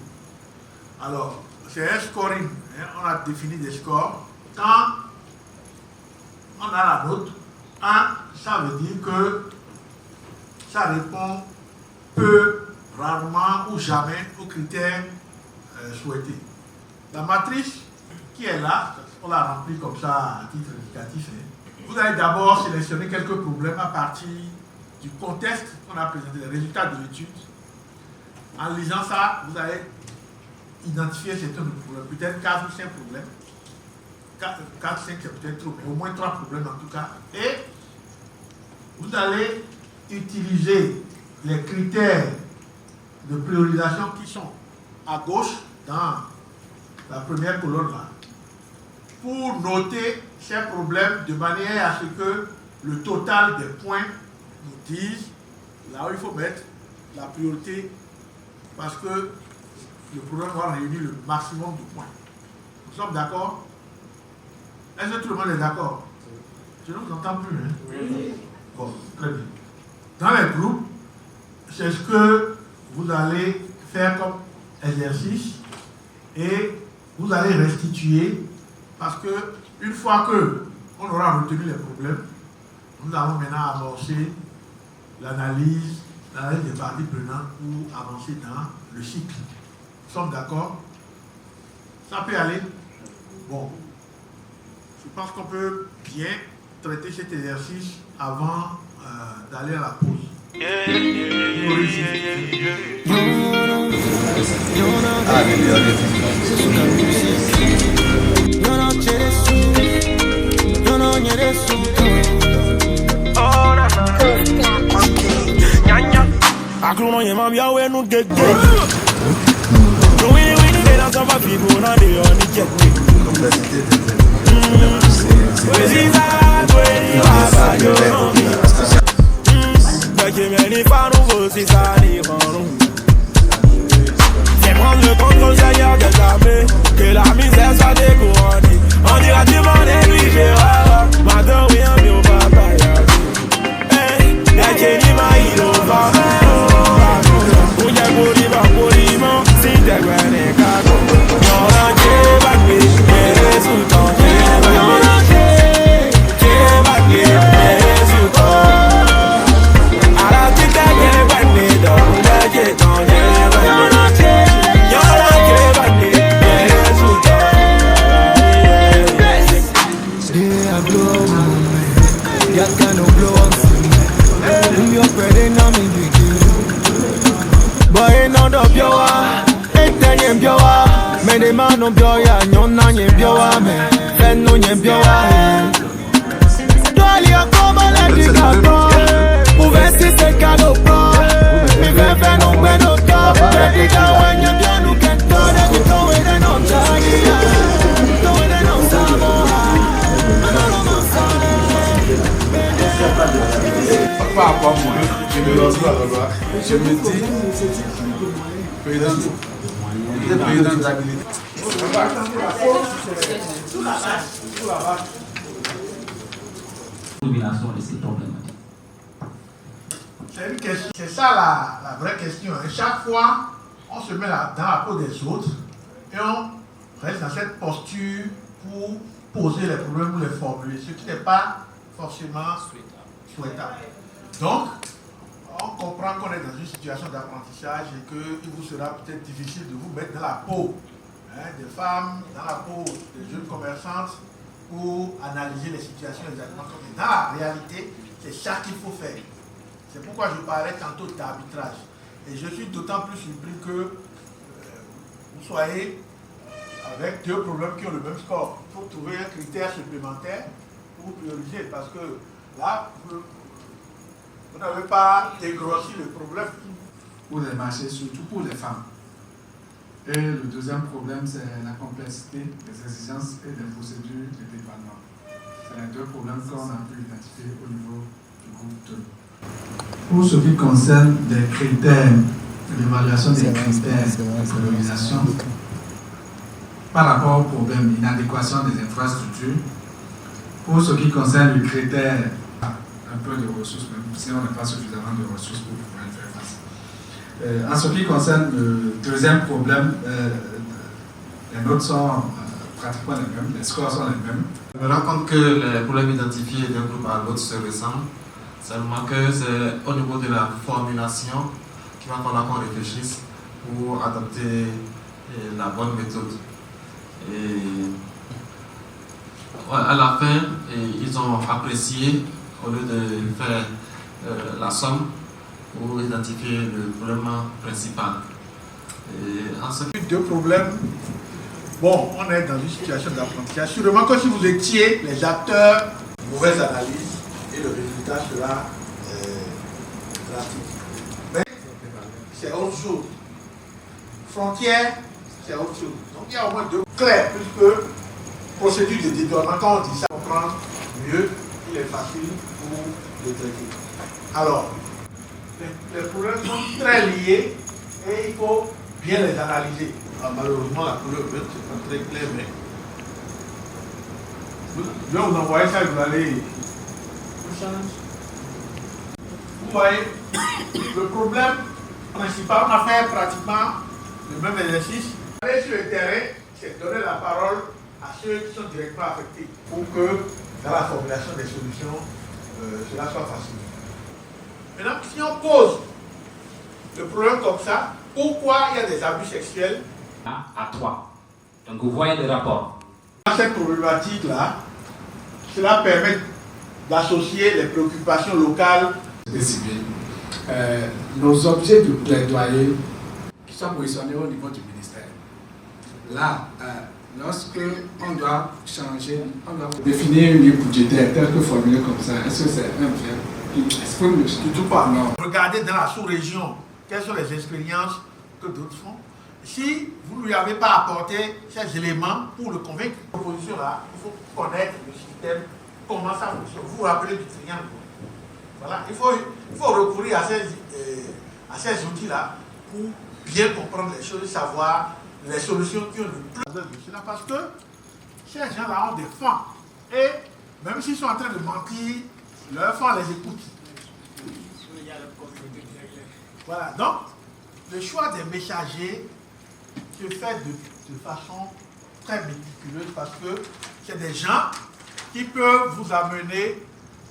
Alors, c'est un scoring. On a défini des scores. Quand on a la note 1, ça veut dire que ça répond peu, rarement ou jamais aux critères souhaités. La matrice qui est là, on l'a remplie comme ça à titre indicatif. Vous allez d'abord sélectionner quelques problèmes à partir du contexte qu'on a présenté, les résultats de l'étude. En lisant ça, vous allez identifier certains problèmes, peut-être 4 ou 5 problèmes. 4, 5 c'est peut-être trop, mais au moins 3 problèmes en tout cas. Et vous allez utiliser les critères de priorisation qui sont à gauche dans la première colonne là, pour noter ces problèmes de manière à ce que le total des points nous dise là où il faut mettre la priorité, parce que le programme va réunir le maximum de points. Nous sommes d'accord? Est-ce que tout le monde est d'accord? Je ne vous entends plus. Hein? Oui. Bon, très bien. Dans les groupes, c'est ce que vous allez faire comme exercice et vous allez restituer, parce que une fois qu'on aura retenu les problèmes, nous allons maintenant amorcer l'analyse des parties prenantes pour avancer dans le cycle. Nous sommes d'accord? Ça peut aller? Bon. Je pense qu'on peut bien traiter cet exercice avant d'aller à la pause. C'est prendre le contrôle, Seigneur des armées, que la misère soit découronnée. On dira du monde et lui gérera. Madame, oui, un mieux papa. Hey, y'a Kenny Maïlo, va. Où y'a Bolivar, Bolivant, si t'es gwen et cadeau. Y'en a qui est bagué, et les sous-temps, qui est bagué. Qui est bagué, et les sous-temps. À la tête, qui est bagué, donc, qui est dans Many man on Bioya, Yona, Bioa, men, no Bioa. Dolia, come on, let me go. Who vest is a cano pro? We never know when to go. Ready to when you're done, who can turn it to it and on Jagia. Do it and on Samoa. Pas à moi, je me lance pas là-bas. Je me dis, président. C'est ça la vraie question. Et chaque fois, on se met dans la peau des autres et on reste dans cette posture pour poser les problèmes ou les formuler, ce qui n'est pas forcément souhaitable. Donc, on comprend qu'on est dans une situation d'apprentissage et qu'il vous sera peut-être difficile de vous mettre dans la peau des femmes, dans la peau des jeunes commerçantes pour analyser les situations exactement comme ça. Dans la réalité, c'est ça qu'il faut faire. C'est pourquoi je parlais tantôt d'arbitrage. Et je suis d'autant plus surpris que vous soyez avec deux problèmes qui ont le même score. Il faut trouver un critère supplémentaire pour prioriser parce que là, vous n'avez pas dégrossi le problème. Pour les marchés, surtout pour les femmes. Et le deuxième problème, c'est la complexité des exigences et des procédures de dépannement. C'est les deux problèmes qu'on a pu identifier au niveau du groupe 2. Pour ce qui concerne les critères, l'évaluation des critères de priorisation, par rapport au problème inadéquation des infrastructures, pour ce qui concerne le critère un peu de ressources, même si on n'a pas suffisamment de ressources pour pouvoir y faire face. En ce qui concerne le deuxième problème, les notes sont pratiquement les mêmes, les scores sont les mêmes. Je me rends compte que les problèmes identifiés d'un groupe à l'autre se ressemblent, seulement que c'est au niveau de la formulation qu'il va falloir qu'on réfléchisse pour adopter la bonne méthode. Et à la fin, ils ont apprécié, au lieu de faire la somme, pour identifier le problème principal. Et en ce qui deux problèmes, bon, on est dans une situation d'apprentissage. Sûrement que si vous étiez les acteurs, mauvaise analyse, et le résultat sera drastique. Mais c'est autre chose. Frontière, c'est autre chose. Donc il y a au moins deux clairs, puisque procédure de détournement, quand on dit ça, on comprend mieux, il est facile pour le traiter. Alors, les problèmes sont très liés et il faut bien les analyser. Ah, malheureusement, la couleur verte, c'est pas très clair, mais. Je vais vous envoyer ça et vous allez. Vous voyez, le problème principal, on a fait pratiquement le même exercice. Aller sur le terrain, c'est donner la parole à ceux qui sont directement affectés pour que dans la formulation des solutions, cela soit facile. Maintenant, si on pose le problème comme ça, pourquoi il y a des abus sexuels? À toi. Donc vous voyez le rapport. Dans cette problématique-là, cela permet d'associer les préoccupations locales. nos objets de plaidoyer qui sont positionnés au niveau du ministère. Là, lorsque on doit changer, on doit définir une ligne budgétaire telle que formulée comme ça, est-ce que c'est un bien? Est-ce que le surtout pas, non. Regardez dans la sous-région, quelles sont les expériences que d'autres font. Si vous ne lui avez pas apporté ces éléments pour le convaincre, cette proposition-là, il faut connaître le système, comment ça fonctionne. Vous vous rappelez du triangle. Voilà, il faut recourir à ces outils-là pour bien comprendre les choses, savoir les solutions qui ont le plus de cela. Parce que ces gens-là ont des fonds. Et même s'ils sont en train de mentir, leurs fonds les écoutent. Voilà, donc le choix des messagers se fait de façon très méticuleuse parce que c'est des gens qui peuvent vous amener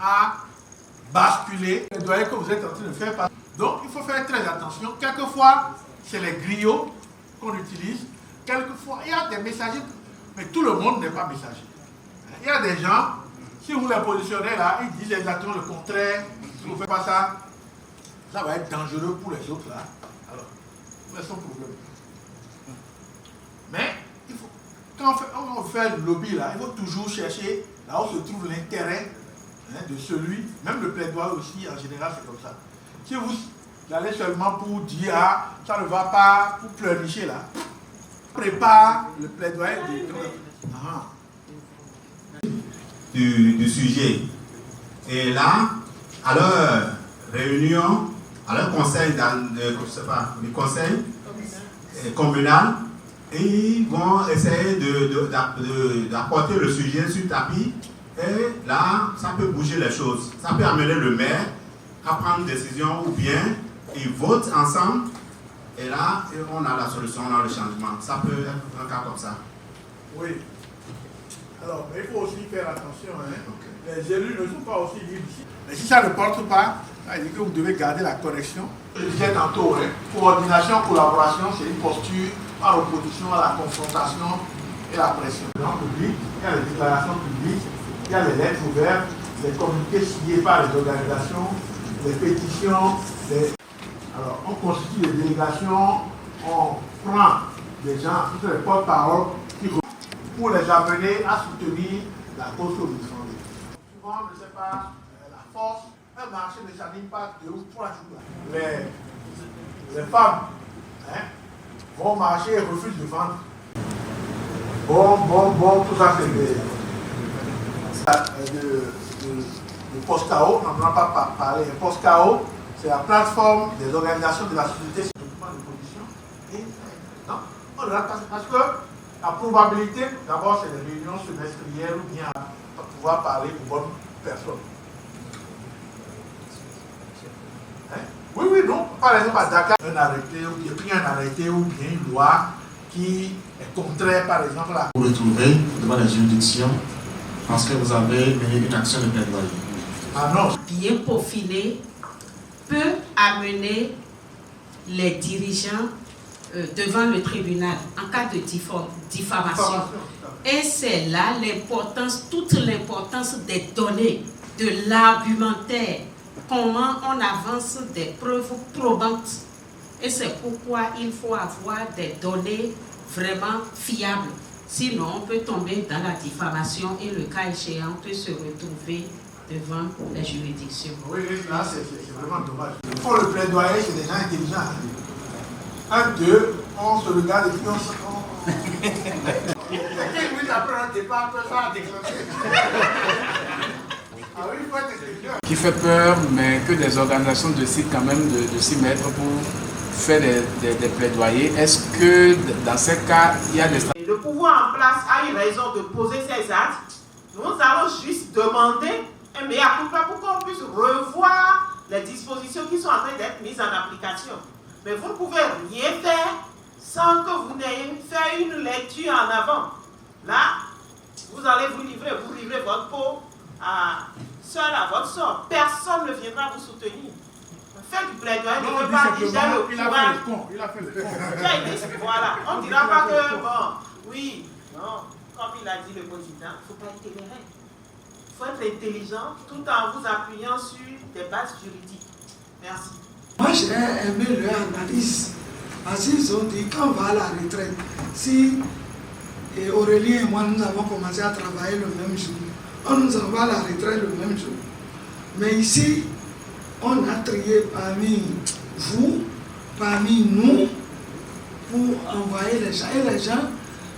à basculer les doyers que vous êtes en train de faire. Donc il faut faire très attention. Quelquefois, c'est les griots qu'on utilise. Quelquefois, il y a des messagers, mais tout le monde n'est pas messager. Il y a des gens, si vous les positionnez là, ils disent exactement le contraire. Si vous ne faites pas ça, ça va être dangereux pour les autres là. Alors, c'est son problème. Mais il faut, quand on fait le lobby là, il faut toujours chercher là où se trouve l'intérêt de celui, même le plaidoyer aussi en général c'est comme ça. Si vous allez seulement pour dire ah, ça ne va pas, pour pleurnicher là, prépare le plaidoyer du sujet. Et là, à leur réunion, à leur conseil, le conseil communal, et ils vont essayer d'apporter le sujet sur le tapis. Et là, ça peut bouger les choses. Ça peut amener le maire à prendre une décision ou bien ils votent ensemble. Et là, on a la solution, on a le changement. Ça peut être un cas comme ça. Oui. Alors, mais il faut aussi faire attention. Hein. Okay. Les élus ne sont pas aussi libres ici. Mais si ça ne porte pas, ça veut dire que vous devez garder la correction. Je disais tantôt, hein, coordination, collaboration, c'est une posture par opposition à la confrontation et la pression. Dans le public, il y a les déclarations publiques, il y a les lettres ouvertes, les communiqués signés par les organisations, les pétitions. Alors, on constitue des délégations, on prend des gens, les porte-parole, pour les amener à soutenir la cause que vous défendez. Souvent, je ne sais pas, la force, un marché ne s'anime pas 2 ou 3 jours. Les femmes vont marcher et refusent de vendre. Bon, tout ça c'est le POSCAO, on n'en a pas parlé. Le POSCAO, c'est la plateforme des organisations de la société sur le document de position. Et non, on ne l'a pas parce que la probabilité, d'abord, c'est les réunions semestrielles ou bien à pouvoir parler aux bonnes personnes. Oui, non. Par exemple, à Dakar, un arrêté ou bien une loi qui est contraire, par exemple, à... Vous retrouvez devant les juridictions parce que vous avez mené une action de plaidoyer. Ah non. Bien profilé peut amener les dirigeants devant le tribunal en cas de diffamation. Et c'est là l'importance, toute l'importance des données, de l'argumentaire, comment on avance des preuves probantes. Et c'est pourquoi il faut avoir des données vraiment fiables. Sinon, on peut tomber dans la diffamation et le cas échéant peut se retrouver devant les juridictions. Oui, là, c'est vraiment dommage. Pour le plaidoyer, c'est des gens intelligents. 1, 2, on se regarde et puis on se... Qui fait peur, mais que des organisations décident quand même de s'y mettre pour faire des plaidoyers. Est-ce que dans ces cas, il y a des... Le pouvoir en place a une raison de poser ces actes. Nous allons juste demander un meilleur culpa pour qu'on puisse revoir les dispositions qui sont en train d'être mises en application. Mais vous ne pouvez rien faire sans que vous n'ayez fait une lecture en avant. Là, vous allez vous livrer votre peau seul à votre sort. Personne ne viendra vous soutenir. Faites du plaidoyer, ne veut pas dire j'ai le pouvoir. Il a fait le con. Voilà, on ne dira pas que, bon, oui, non, comme il a dit le président, il ne faut pas être téméraire. Il faut être intelligent tout en vous appuyant sur des bases juridiques. Merci. Moi, j'ai aimé leur analyse. Parce qu'ils ont dit quand on va à la retraite, si Aurélien et moi, nous avons commencé à travailler le même jour, on nous envoie à la retraite le même jour. Mais ici, on a trié parmi vous, parmi nous, pour envoyer les gens. Et les gens,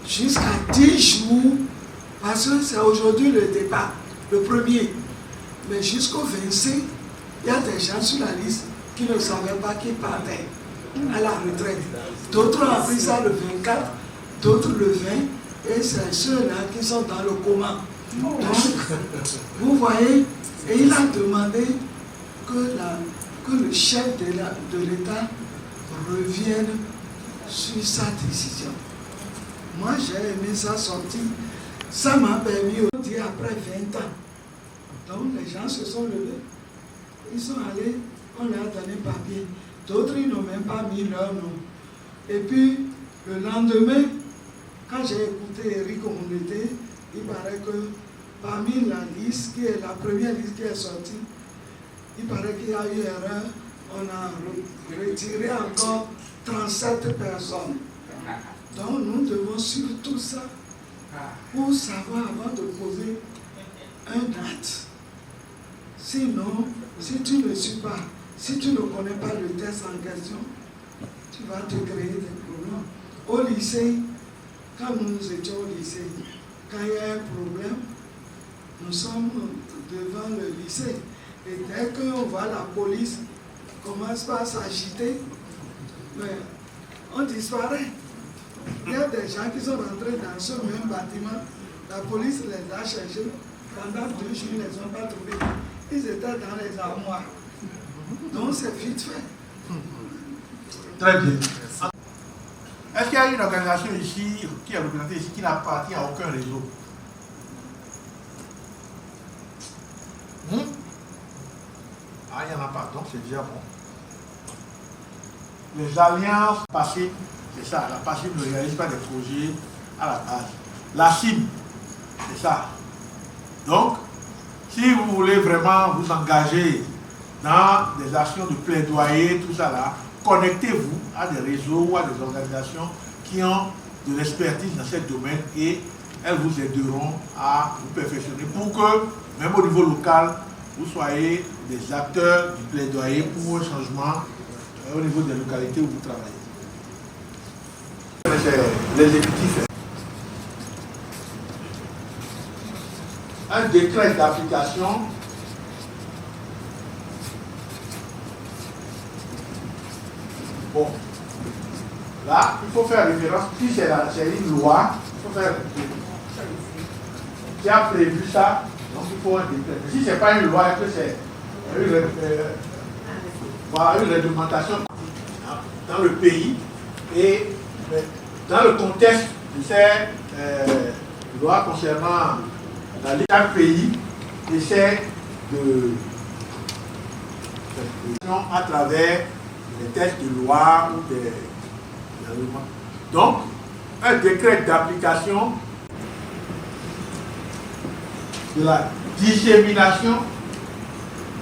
jusqu'à 10 jours, parce que c'est aujourd'hui le départ, le premier. Mais jusqu'au 26, il y a des gens sur la liste qui ne savaient pas qu'ils partaient à la retraite. D'autres ont appris ça le 24, d'autres le 20, et c'est ceux-là qui sont dans le coma. Donc, vous voyez, et il a demandé que le chef de l'État revienne sur sa décision. Moi, j'ai aimé sa sortie. Ça m'a permis de dire après 20 ans. Donc, les gens se sont levés. Ils sont allés, on leur a donné papier. D'autres, ils n'ont même pas mis leur nom. Et puis, le lendemain, quand j'ai écouté Eric Omonete, il paraît que parmi la liste, qui est la première liste qui est sortie, il paraît qu'il y a eu erreur. On a retiré encore 37 personnes. Donc, nous devons suivre tout ça pour savoir avant de poser un acte. Sinon, si tu ne suis pas, si tu ne connais pas le test en question, tu vas te créer des problèmes. Au lycée, quand nous étions au lycée, quand il y a un problème, nous sommes devant le lycée. Et dès qu'on voit la police commence pas à s'agiter, on disparaît. Il y a des gens qui sont rentrés dans ce même bâtiment. La police les a cherchés. Pendant 2 jours, ils ne les ont pas trouvés. Ils étaient dans les armoires. Donc c'est vite fait. Très bien. Est-ce qu'il y a une organisation ici, qui est représentée ici, qui n'appartient à aucun réseau? Ah, il n'y en a pas, donc c'est déjà bon. Les alliances passives, c'est ça, la passive ne réalise pas des projets à la base. La cible, c'est ça. Donc, si vous voulez vraiment vous engager dans des actions de plaidoyer, tout ça là, connectez-vous à des réseaux ou à des organisations qui ont de l'expertise dans ce domaine et elles vous aideront à vous perfectionner pour que, même au niveau local, vous soyez des acteurs du plaidoyer pour un changement au niveau des localités où vous travaillez. C'est l'exécutif. Un décret d'application bon, là, il faut faire référence, si c'est une loi, il faut faire qui a prévu ça, donc il faut un décret. Mais si ce n'est pas une loi, que c'est une réglementation dans le pays et dans le contexte de ces lois concernant chaque pays essaie de à travers des textes de loi ou des règlements. Donc, un décret d'application de la dissémination,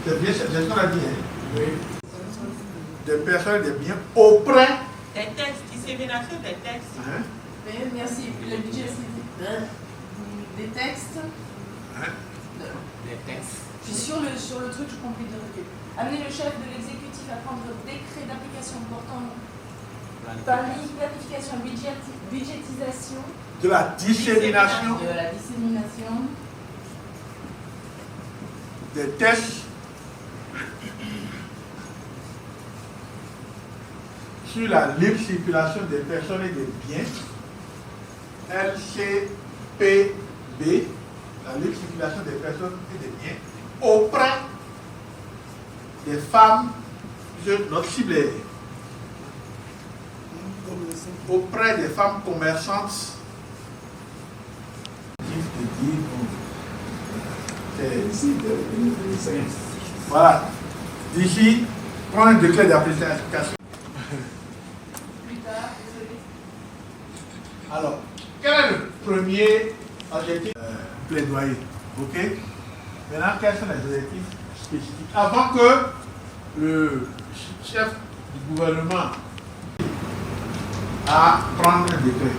c'est bien, c'est ce qu'on a dit, hein? Oui. Des personnes, des biens auprès des textes, dissémination des textes. Hein? Merci. Le budget, c'est des textes. Hein? Des textes. Puis sur le truc, je comprends de recul. Amener le chef de l'exécutif à prendre un décret d'application portant planification, budgétisation. De la dissémination. De la dissémination. Des tests sur la libre circulation des personnes et des biens, LCPB, la libre circulation des personnes et des biens, auprès des femmes, notre cible est auprès des femmes commerçantes. Voilà. D'ici, prends un décret d'application. Alors, quel est le premier objectif plaidoyer? Ok. Maintenant, quels sont les objectifs spécifiques? Avant que le chef du gouvernement à prendre un décret.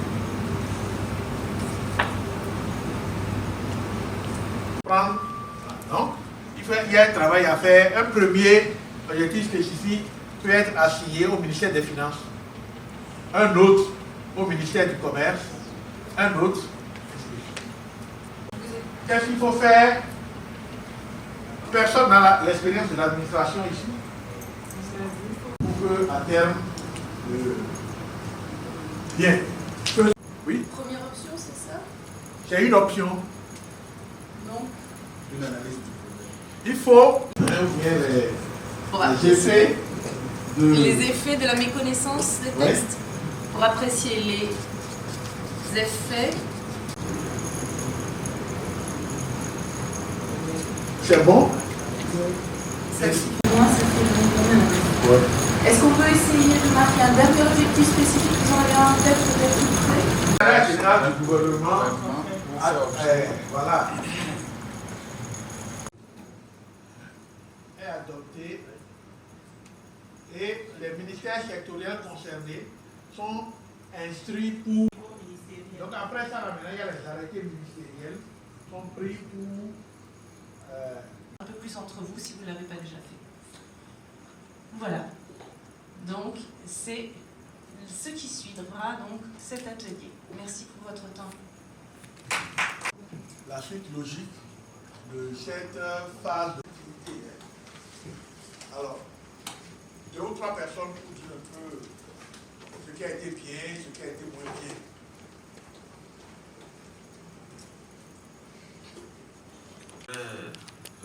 Donc, il y a un travail à faire. Un premier objectif spécifique peut être assigné au ministère des Finances, un autre au ministère du Commerce, un autre. Qu'est-ce qu'il faut faire? Personne n'a l'expérience de l'administration ici pour que, à terme, bien. Oui. Première option, c'est ça? C'est une option. Non. Une analyse. Il faut les effets de la méconnaissance des textes, pour apprécier les effets. C'est bon? Moi, ça fait ouais. Est-ce qu'on peut essayer de marquer un dernier objectif spécifique? Vous en avez un en tête peut-être tout près? La générale du gouvernement, voilà, est adopté et les ministères sectoriels concernés sont instruits pour. Donc après ça, maintenant, il y a les arrêtés ministériels qui sont pris pour. Un peu plus entre vous si vous ne l'avez pas déjà fait. Voilà. Donc, c'est ce qui suivra donc cet atelier. Merci pour votre temps. La suite logique de cette phase d'activité. Alors, 2 ou 3 personnes pour dire un peu ce qui a été bien, ce qui a été moins bien.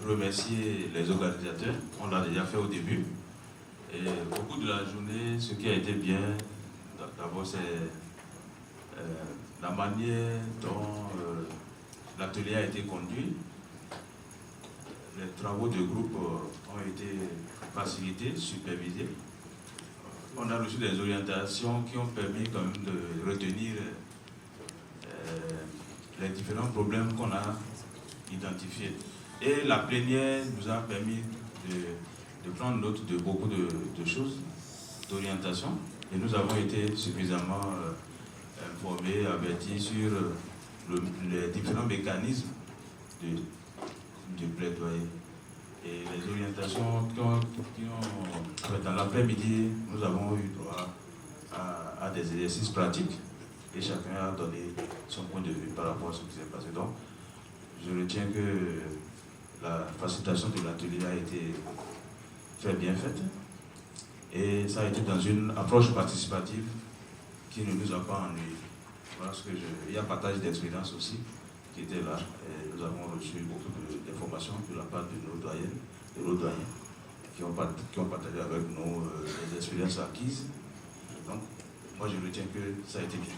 Remercier les organisateurs, on l'a déjà fait au début. Et au cours de la journée, ce qui a été bien, d'abord c'est la manière dont l'atelier a été conduit. Les travaux de groupe ont été facilités, supervisés. On a reçu des orientations qui ont permis quand même de retenir les différents problèmes qu'on a identifiés. Et la plénière nous a permis de prendre note de beaucoup de choses, d'orientation. Et nous avons été suffisamment informés, avertis sur les différents mécanismes du plaidoyer. Et les orientations dans l'après-midi, nous avons eu droit à des exercices pratiques et chacun a donné son point de vue par rapport à ce qui s'est passé. Donc, je retiens que la facilitation de l'atelier a été très bien faite et ça a été dans une approche participative qui ne nous a pas ennuyés. Parce que il y a partage d'expérience aussi qui était là et nous avons reçu beaucoup d'informations de la part de nos doyennes, de nos doyens qui ont partagé avec nous les expériences acquises. Donc, moi je retiens que ça a été bien.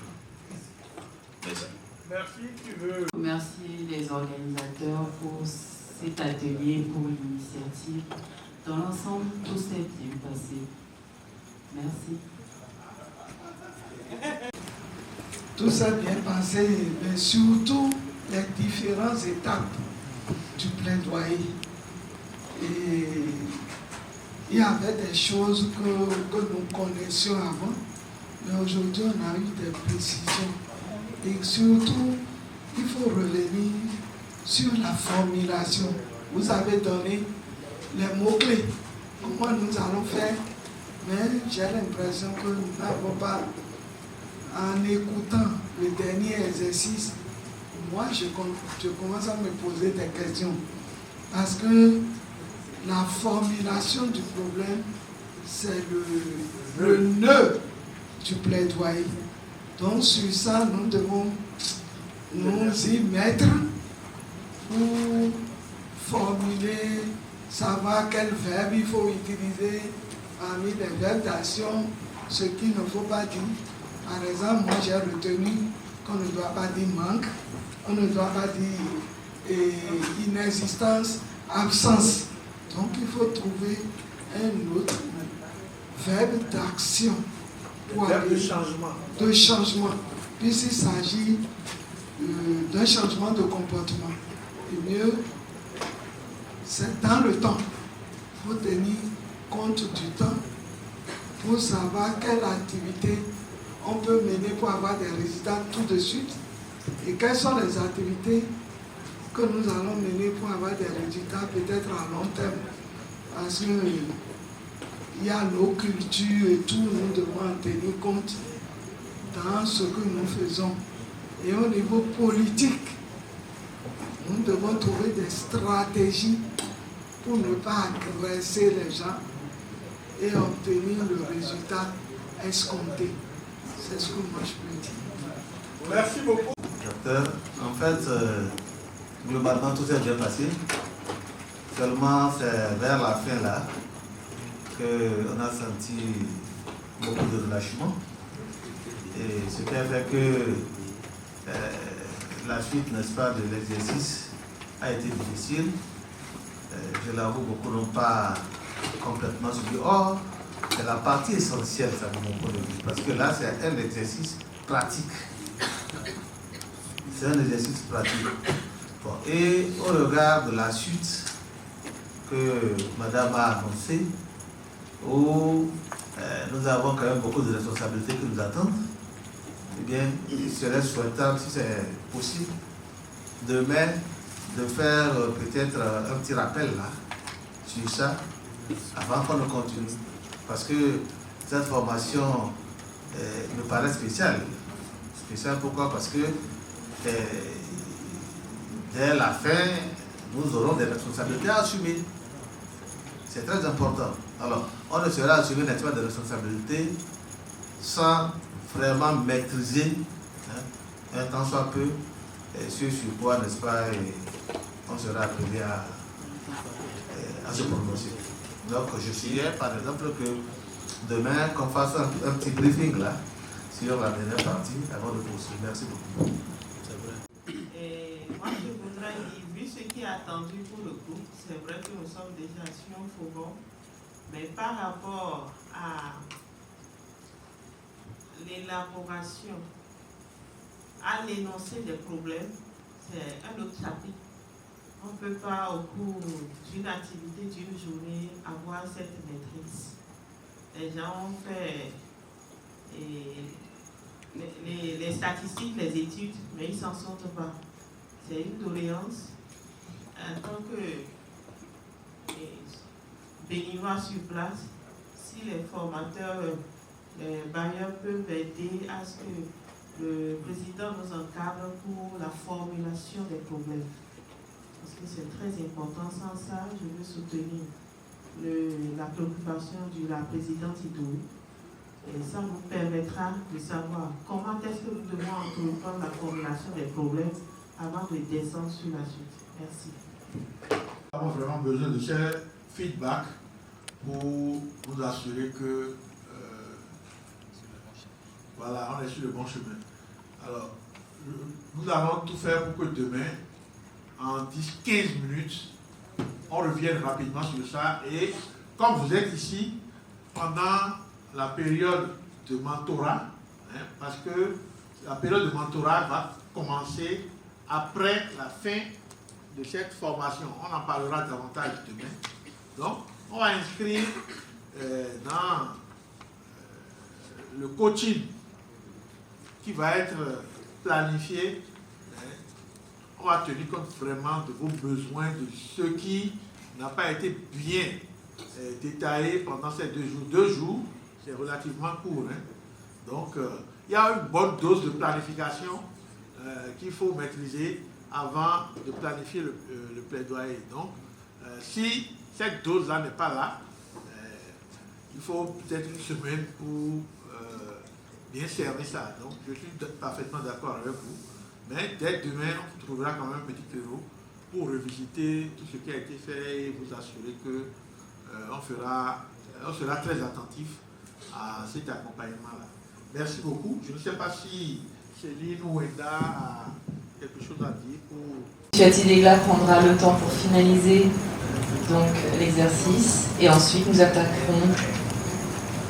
Merci. Merci, tu veux. Remercier les organisateurs pour cet atelier, pour l'initiative. Dans l'ensemble, tout s'est bien passé. Merci. Tout s'est bien passé, mais surtout les différentes étapes du plaidoyer. Et il y avait des choses que nous connaissions avant, mais aujourd'hui on a eu des précisions. Et surtout, il faut revenir sur la formulation. Vous avez donné les mots-clés. Comment nous allons faire? Mais j'ai l'impression que nous n'avons pas, en écoutant le dernier exercice, moi je commence à me poser des questions. Parce que la formulation du problème, c'est le nœud du plaidoyer. Donc sur ça, nous devons nous y mettre pour formuler, savoir quel verbe il faut utiliser parmi les verbes d'action, ce qu'il ne faut pas dire. Par exemple, moi j'ai retenu qu'on ne doit pas dire manque, on ne doit pas dire inexistence, absence. Donc il faut trouver un autre verbe d'action. De changement, puisqu'il s'agit d'un changement de comportement. Et mieux, c'est dans le temps. Il faut tenir compte du temps pour savoir quelle activité on peut mener pour avoir des résultats tout de suite et quelles sont les activités que nous allons mener pour avoir des résultats peut-être à long terme. Parce qu'il y a nos cultures et tout, nous devons en tenir compte dans ce que nous faisons. Et au niveau politique, nous devons trouver des stratégies pour ne pas agresser les gens et obtenir le résultat escompté. C'est ce que moi je peux dire. Merci beaucoup. Docteur, en fait, globalement tout s'est bien passé. Seulement c'est vers la fin là qu'on a senti beaucoup de relâchement. Et ce qui a fait que la suite, n'est-ce pas, de l'exercice a été difficile. Je l'avoue, beaucoup n'ont pas complètement suivi. Or, c'est la partie essentielle, ça, de mon point de vue. Parce que là, c'est un exercice pratique. C'est un exercice pratique. Bon, et au regard de la suite que Madame a annoncée, où nous avons quand même beaucoup de responsabilités qui nous attendent, eh bien, il serait souhaitable, si c'est possible, demain, de faire peut-être un petit rappel là, sur ça, avant qu'on ne continue. Parce que cette formation me paraît spéciale. Spéciale pourquoi? Parce que dès la fin, nous aurons des responsabilités à assumer. C'est très important. Alors, on ne sera assumer n'est-ce pas des responsabilités sans vraiment maîtriser, un temps soit peu, ce sur quoi, n'est-ce pas, on sera appelé à se prononcer. Donc, je souhaiterais, par exemple, que demain, qu'on fasse un petit briefing là, sur la dernière partie, avant de poursuivre. Merci beaucoup. Et moi, je voudrais dire, vu ce qui est attendu pour le groupe, c'est vrai que nous sommes déjà sur un fourgon, mais par rapport à l'élaboration, à l'énoncé des problèmes, c'est un autre chapitre. On ne peut pas, au cours d'une activité, d'une journée, avoir cette maîtrise. Les gens ont fait les statistiques, les études, mais ils ne s'en sortent pas. C'est une doléance. En tant que béninois sur place, si les formateurs, les bailleurs peuvent aider à ce que le président nous encadre pour la formulation des problèmes. Parce que c'est très important. Sans ça, je veux soutenir la préoccupation de la présidente Idoui. Et ça nous permettra de savoir comment est-ce que nous devons entreprendre la formulation des problèmes avant de descendre sur la suite. Merci. Nous avons vraiment besoin de ces feedbacks pour nous assurer que voilà, on est sur le bon chemin. Alors, nous allons tout faire pour que demain, en 10-15 minutes, on revienne rapidement sur ça. Et comme vous êtes ici, pendant la période de mentorat, parce que la période de mentorat va commencer après la fin de cette formation. On en parlera davantage demain. Donc, on va inscrire dans le coaching qui va être planifié. On va tenir compte vraiment de vos besoins, de ce qui n'a pas été bien détaillé pendant ces 2 jours. 2 jours, c'est relativement court. Donc, il y a une bonne dose de planification qu'il faut maîtriser avant de planifier le plaidoyer. Donc, si cette dose-là n'est pas là, il faut peut-être une semaine pour bien cerner ça. Donc, je suis parfaitement d'accord avec vous. Mais dès demain, on trouvera quand même un petit créneau pour revisiter tout ce qui a été fait et vous assurer que on sera très attentif à cet accompagnement-là. Merci beaucoup. Je ne sais pas si Céline ou Eda a quelque chose à dire pour... M. Tidegla prendra le temps pour finaliser donc l'exercice et ensuite nous attaquerons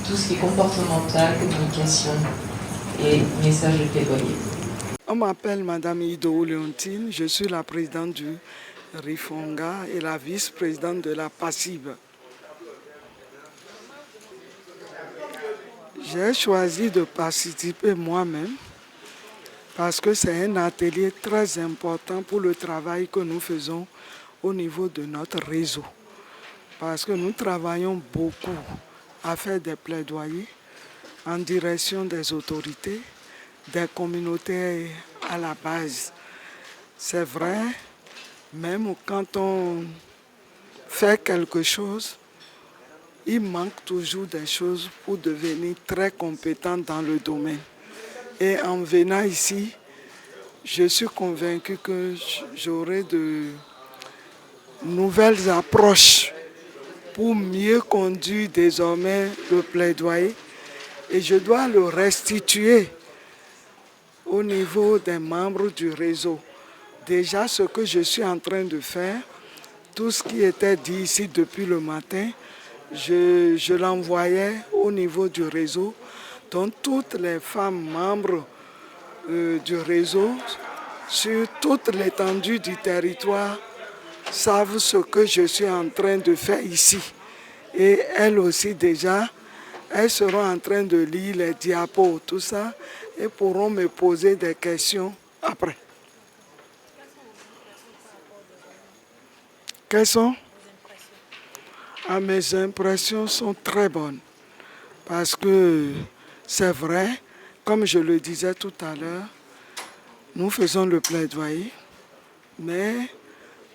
tout ce qui est comportemental, communication et message de plaidoyer. On m'appelle Madame Ido Léontine, je suis la présidente du RIFONGA et la vice-présidente de la PASSIB. J'ai choisi de participer moi-même parce que c'est un atelier très important pour le travail que nous faisons au niveau de notre réseau. Parce que nous travaillons beaucoup à faire des plaidoyers en direction des autorités, des communautés à la base. C'est vrai, même quand on fait quelque chose, il manque toujours des choses pour devenir très compétent dans le domaine. Et en venant ici, je suis convaincu que j'aurai de nouvelles approches pour mieux conduire désormais le plaidoyer. Et je dois le restituer au niveau des membres du réseau. Déjà, ce que je suis en train de faire, tout ce qui était dit ici depuis le matin, je l'envoyais au niveau du réseau. Donc toutes les femmes membres du réseau, sur toute l'étendue du territoire, savent ce que je suis en train de faire ici. Et elles aussi déjà, elles seront en train de lire les diapos, tout ça, et pourront me poser des questions après. Quelles sont? Ah, mes impressions sont très bonnes. Parce que c'est vrai, comme je le disais tout à l'heure, nous faisons le plaidoyer, mais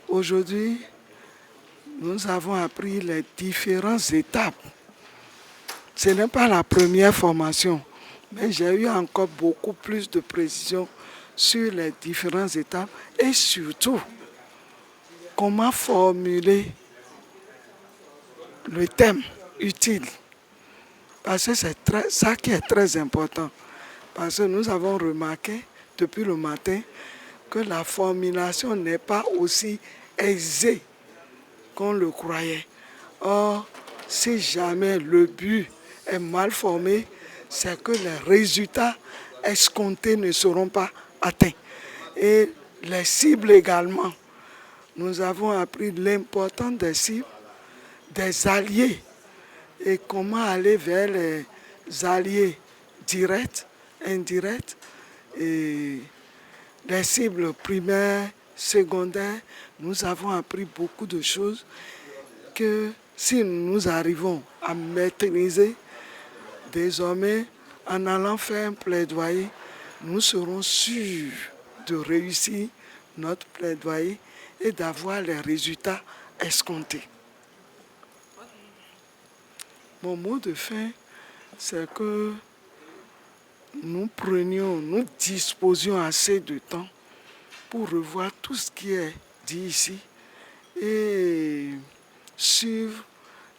aujourd'hui, nous avons appris les différentes étapes. Ce n'est pas la première formation, mais j'ai eu encore beaucoup plus de précision sur les différentes étapes et surtout, comment formuler le thème utile. Parce que c'est ça qui est très important. Parce que nous avons remarqué depuis le matin que la formulation n'est pas aussi aisée qu'on le croyait. Or, si jamais le but est mal formé, c'est que les résultats escomptés ne seront pas atteints. Et les cibles également. Nous avons appris l'importance des cibles, des alliés, et comment aller vers les alliés directs, indirects, et les cibles primaires, secondaires. Nous avons appris beaucoup de choses que si nous arrivons à maîtriser, désormais, en allant faire un plaidoyer, nous serons sûrs de réussir notre plaidoyer et d'avoir les résultats escomptés. Mon mot de fin, c'est que nous disposions assez de temps pour revoir tout ce qui est dit ici et suivre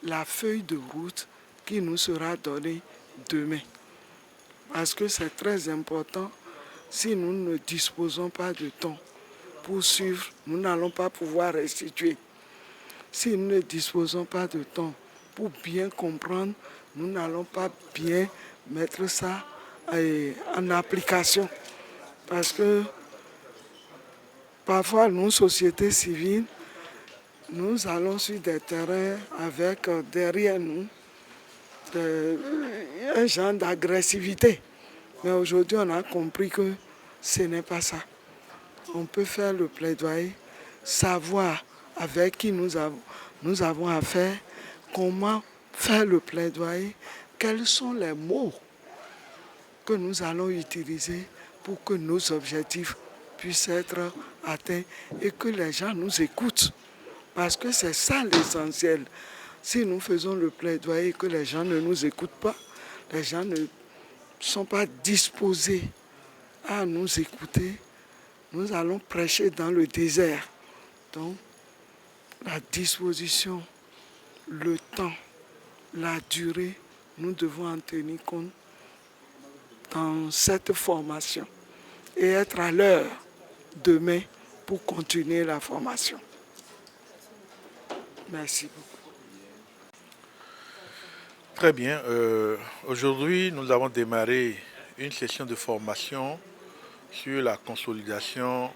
la feuille de route qui nous sera donnée demain. Parce que c'est très important, si nous ne disposons pas de temps pour suivre, nous n'allons pas pouvoir restituer. Si nous ne disposons pas de temps pour bien comprendre, nous n'allons pas bien mettre ça en application. Parce que parfois, nous, sociétés civiles, nous allons sur des terrains avec derrière nous un genre d'agressivité. Mais aujourd'hui, on a compris que ce n'est pas ça. On peut faire le plaidoyer, savoir avec qui nous avons affaire, comment faire le plaidoyer, quels sont les mots que nous allons utiliser pour que nos objectifs puissent être atteints et que les gens nous écoutent. Parce que c'est ça l'essentiel. Si nous faisons le plaidoyer et que les gens ne nous écoutent pas, les gens ne sont pas disposés à nous écouter, nous allons prêcher dans le désert. Donc, la disposition, le temps, la durée, nous devons en tenir compte dans cette formation et être à l'heure demain pour continuer la formation. Merci beaucoup. Très bien. Aujourd'hui, nous avons démarré une session de formation sur la consolidation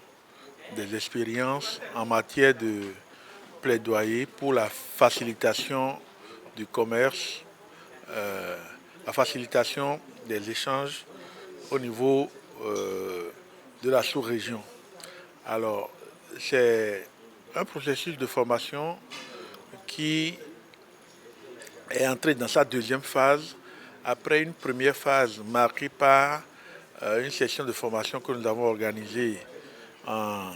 des expériences en matière de plaidoyer pour la facilitation du commerce la facilitation des échanges au niveau de la sous-région. Alors, c'est un processus de formation qui est entré dans sa deuxième phase après une première phase marquée par une session de formation que nous avons organisée en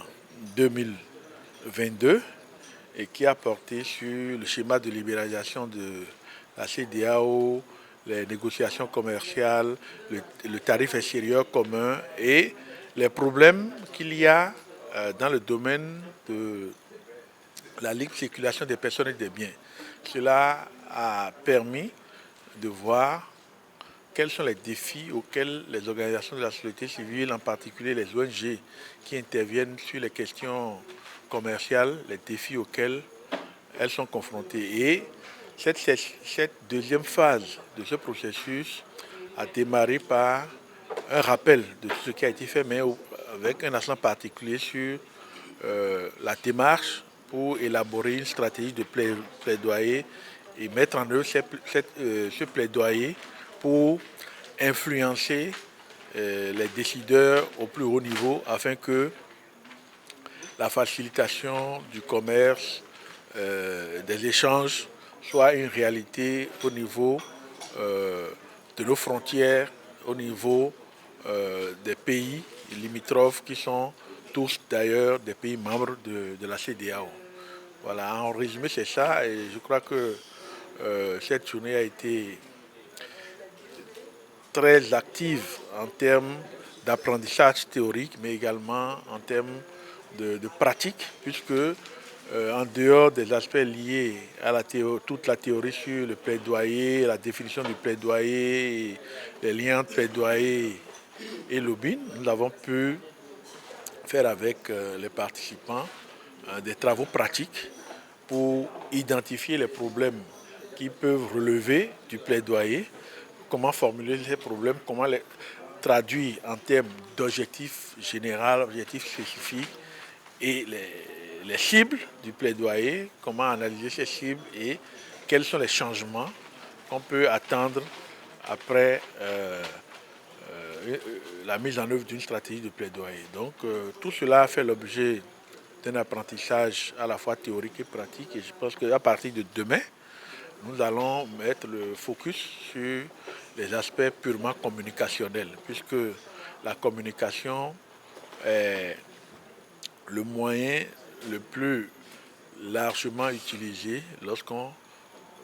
2022 et qui a porté sur le schéma de libéralisation de la CEDEAO, les négociations commerciales, le tarif extérieur commun et les problèmes qu'il y a dans le domaine de la libre circulation des personnes et des biens. Cela a permis de voir quels sont les défis auxquels les organisations de la société civile, en particulier les ONG qui interviennent sur les questions commerciales, les défis auxquels elles sont confrontées. Et cette deuxième phase de ce processus a démarré par un rappel de tout ce qui a été fait, mais avec un accent particulier sur la démarche pour élaborer une stratégie de plaidoyer et mettre en œuvre ce plaidoyer pour influencer les décideurs au plus haut niveau afin que la facilitation du commerce, des échanges soit une réalité au niveau de nos frontières, au niveau des pays limitrophes qui sont tous d'ailleurs des pays membres de la CEDEAO. Voilà, en résumé c'est ça et je crois que cette journée a été très active en termes d'apprentissage théorique mais également en termes de pratique puisque en dehors des aspects liés à toute la théorie sur le plaidoyer, la définition du plaidoyer, les liens entre plaidoyer et lobbying, nous avons pu faire avec les participants des travaux pratiques pour identifier les problèmes qui peuvent relever du plaidoyer, comment formuler ces problèmes, comment les traduire en termes d'objectifs généraux, objectifs spécifiques et les cibles du plaidoyer, comment analyser ces cibles et quels sont les changements qu'on peut attendre après la mise en œuvre d'une stratégie de plaidoyer. Donc tout cela a fait l'objet d'un apprentissage à la fois théorique et pratique et je pense qu'à partir de demain, nous allons mettre le focus sur les aspects purement communicationnels puisque la communication est le moyen le plus largement utilisé lorsqu'on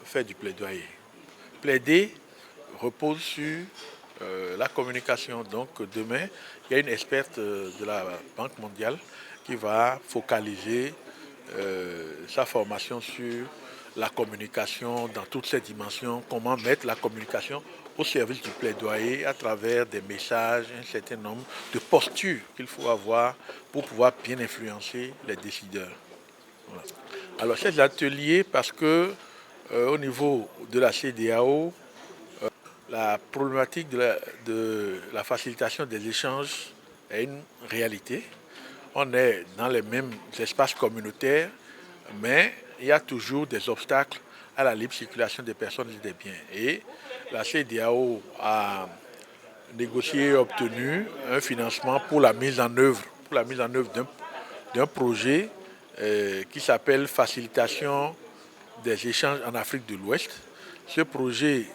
fait du plaidoyer. Plaider repose sur la communication. Donc demain, il y a une experte de la Banque mondiale qui va focaliser sa formation sur la communication dans toutes ses dimensions, comment mettre la communication au service du plaidoyer à travers des messages, un certain nombre de postures qu'il faut avoir pour pouvoir bien influencer les décideurs. Voilà. Alors ces ateliers, parce que au niveau de la CEDEAO, la problématique de la facilitation des échanges est une réalité. On est dans les mêmes espaces communautaires, mais il y a toujours des obstacles à la libre circulation des personnes et des biens. Et la CEDEAO a négocié et obtenu un financement pour la mise en œuvre, d'un projet qui s'appelle Facilitation des échanges en Afrique de l'Ouest. Ce projet,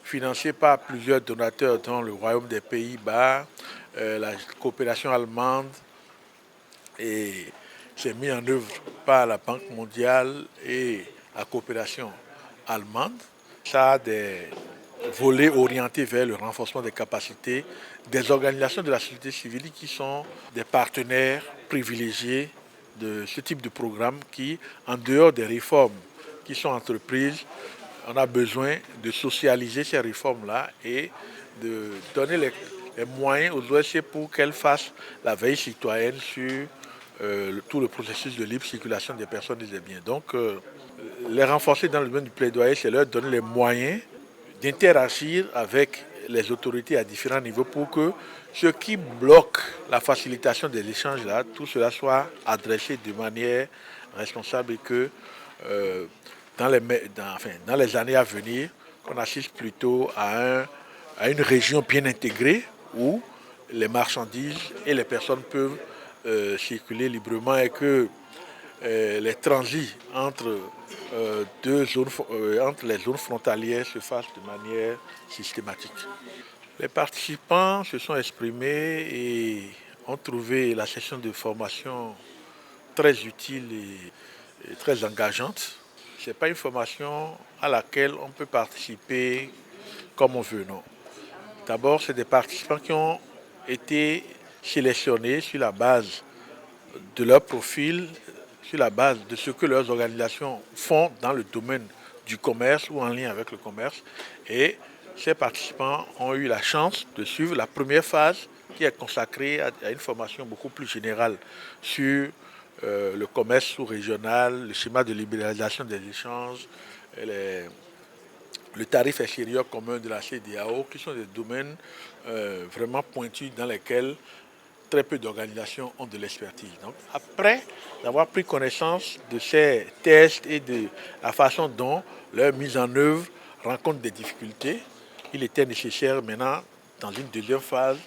financé par plusieurs donateurs dont le Royaume des Pays-Bas, la coopération allemande, et c'est mis en œuvre par la Banque mondiale et la coopération allemande. Ça a des volets orientés vers le renforcement des capacités des organisations de la société civile qui sont des partenaires privilégiés de ce type de programme qui, en dehors des réformes qui sont entreprises, on a besoin de socialiser ces réformes-là et de donner les moyens aux OSC pour qu'elles fassent la veille citoyenne sur tout le processus de libre circulation des personnes et des biens. Donc, les renforcer dans le domaine du plaidoyer, c'est leur donner les moyens d'interagir avec les autorités à différents niveaux pour que ce qui bloque la facilitation des échanges, là, tout cela soit adressé de manière responsable et que dans les années à venir, on assiste plutôt à à une région bien intégrée où les marchandises et les personnes peuvent circuler librement et que les transits entre, entre les zones frontalières se fassent de manière systématique. Les participants se sont exprimés et ont trouvé la session de formation très utile et très engageante. Ce n'est pas une formation à laquelle on peut participer comme on veut, non. D'abord, c'est des participants qui ont été sélectionnés sur la base de leur profil, sur la base de ce que leurs organisations font dans le domaine du commerce ou en lien avec le commerce. Et ces participants ont eu la chance de suivre la première phase qui est consacrée à une formation beaucoup plus générale sur le commerce sous-régional, le schéma de libéralisation des échanges, le tarif extérieur commun de la CEDEAO, qui sont des domaines vraiment pointus dans lesquels très peu d'organisations ont de l'expertise. Donc, après avoir pris connaissance de ces tests et de la façon dont leur mise en œuvre rencontre des difficultés, il était nécessaire maintenant, dans une deuxième phase,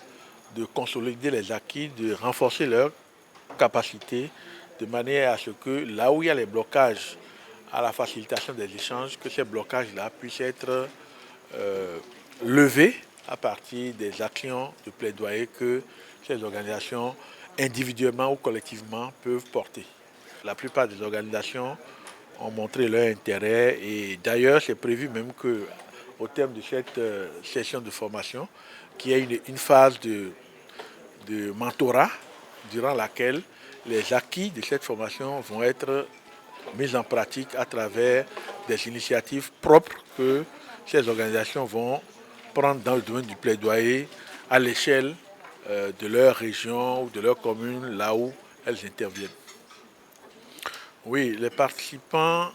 de consolider les acquis, de renforcer leurs capacités, de manière à ce que là où il y a les blocages à la facilitation des échanges, que ces blocages-là puissent être levés à partir des actions de plaidoyer que ces organisations, individuellement ou collectivement, peuvent porter. La plupart des organisations ont montré leur intérêt et d'ailleurs c'est prévu même qu'au terme de cette session de formation, qu'il y ait une phase de mentorat durant laquelle les acquis de cette formation vont être mis en pratique à travers des initiatives propres que ces organisations vont prendre dans le domaine du plaidoyer à l'échelle de leur région ou de leur commune, là où elles interviennent. Oui, les participants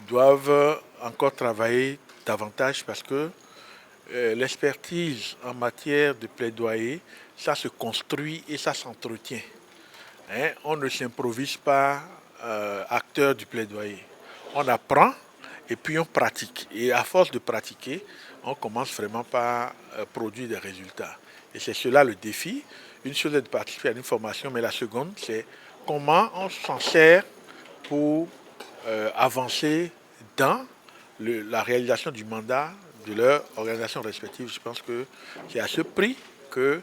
doivent encore travailler davantage parce que l'expertise en matière de plaidoyer, ça se construit et ça s'entretient. Hein? On ne s'improvise pas acteur du plaidoyer. On apprend et puis on pratique. Et à force de pratiquer, on commence vraiment par produire des résultats. Et c'est cela le défi. Une chose est de participer à une formation, mais la seconde, c'est comment on s'en sert pour avancer dans la réalisation du mandat de leur organisation respective. Je pense que c'est à ce prix que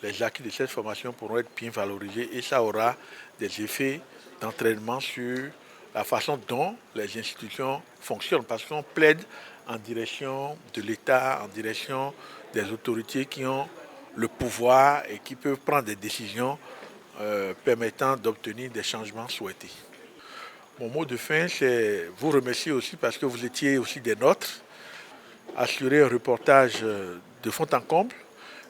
les acquis de cette formation pourront être bien valorisés et ça aura des effets d'entraînement sur la façon dont les institutions fonctionnent. Parce qu'on plaide en direction de l'État, en direction des autorités qui ont le pouvoir et qui peuvent prendre des décisions permettant d'obtenir des changements souhaités. Mon mot de fin, c'est vous remercier aussi parce que vous étiez aussi des nôtres, assurer un reportage de fond en comble.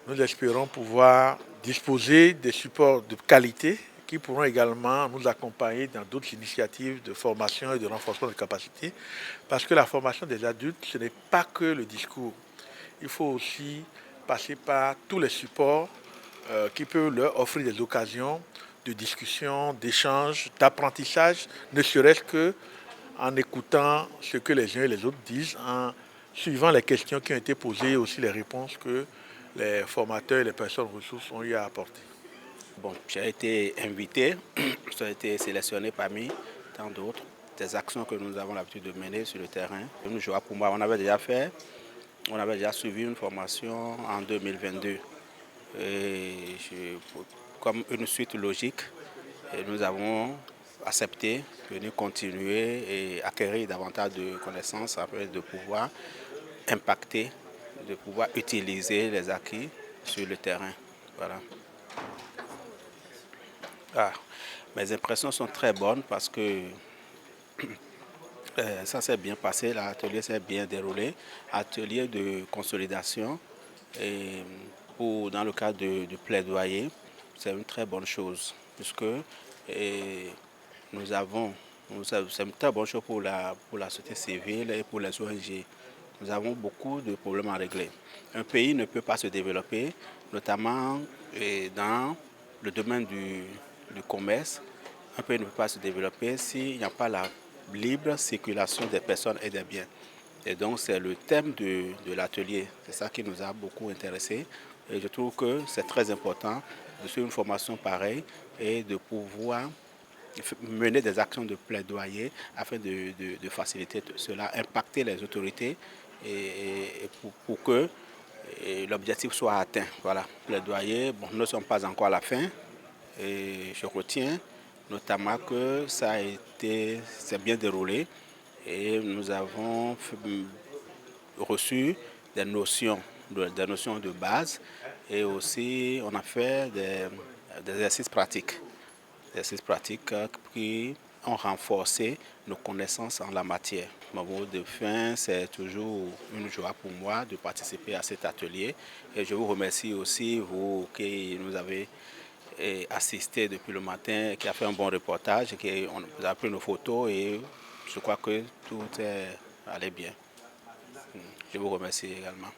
Nous espérons pouvoir disposer des supports de qualité qui pourront également nous accompagner dans d'autres initiatives de formation et de renforcement de capacités. Parce que la formation des adultes, ce n'est pas que le discours. Il faut aussi passer par tous les supports qui peuvent leur offrir des occasions de discussion, d'échange, d'apprentissage, ne serait-ce qu'en écoutant ce que les uns et les autres disent, en suivant les questions qui ont été posées et aussi les réponses que les formateurs et les personnes ressources ont eu à apporter. Bon, j'ai été invité, j'ai été sélectionné parmi tant d'autres, des actions que nous avons l'habitude de mener sur le terrain. Une joie pour moi, on avait déjà suivi une formation en 2022. Et comme une suite logique, nous avons accepté de venir continuer et acquérir davantage de connaissances afin de pouvoir impacter, de pouvoir utiliser les acquis sur le terrain. Voilà. Mes impressions sont très bonnes parce que ça s'est bien passé, l'atelier s'est bien déroulé, atelier de consolidation et dans le cadre du plaidoyer, c'est une très bonne chose puisque c'est une très bonne chose pour la société civile et pour les ONG. Nous avons beaucoup de problèmes à régler. Un pays ne peut pas se développer, notamment dans le domaine du commerce. Un pays ne peut pas se développer s'il n'y a pas la libre circulation des personnes et des biens. Et donc c'est le thème de l'atelier. C'est ça qui nous a beaucoup intéressés. Et je trouve que c'est très important de suivre une formation pareille et de pouvoir mener des actions de plaidoyer afin de faciliter cela, impacter les autorités et pour que l'objectif soit atteint. Voilà, plaidoyer, bon, nous ne sommes pas encore à la fin et je retiens notamment que c'est bien déroulé et nous avons reçu des notions de base et aussi on a fait des exercices pratiques. Des exercices pratiques qui ont renforcé nos connaissances en la matière. Mon mot de fin, c'est toujours une joie pour moi de participer à cet atelier et je vous remercie aussi, vous qui nous avez assisté depuis le matin, qui a fait un bon reportage, qui a pris nos photos et je crois que tout est allé bien. Je vous remercie également.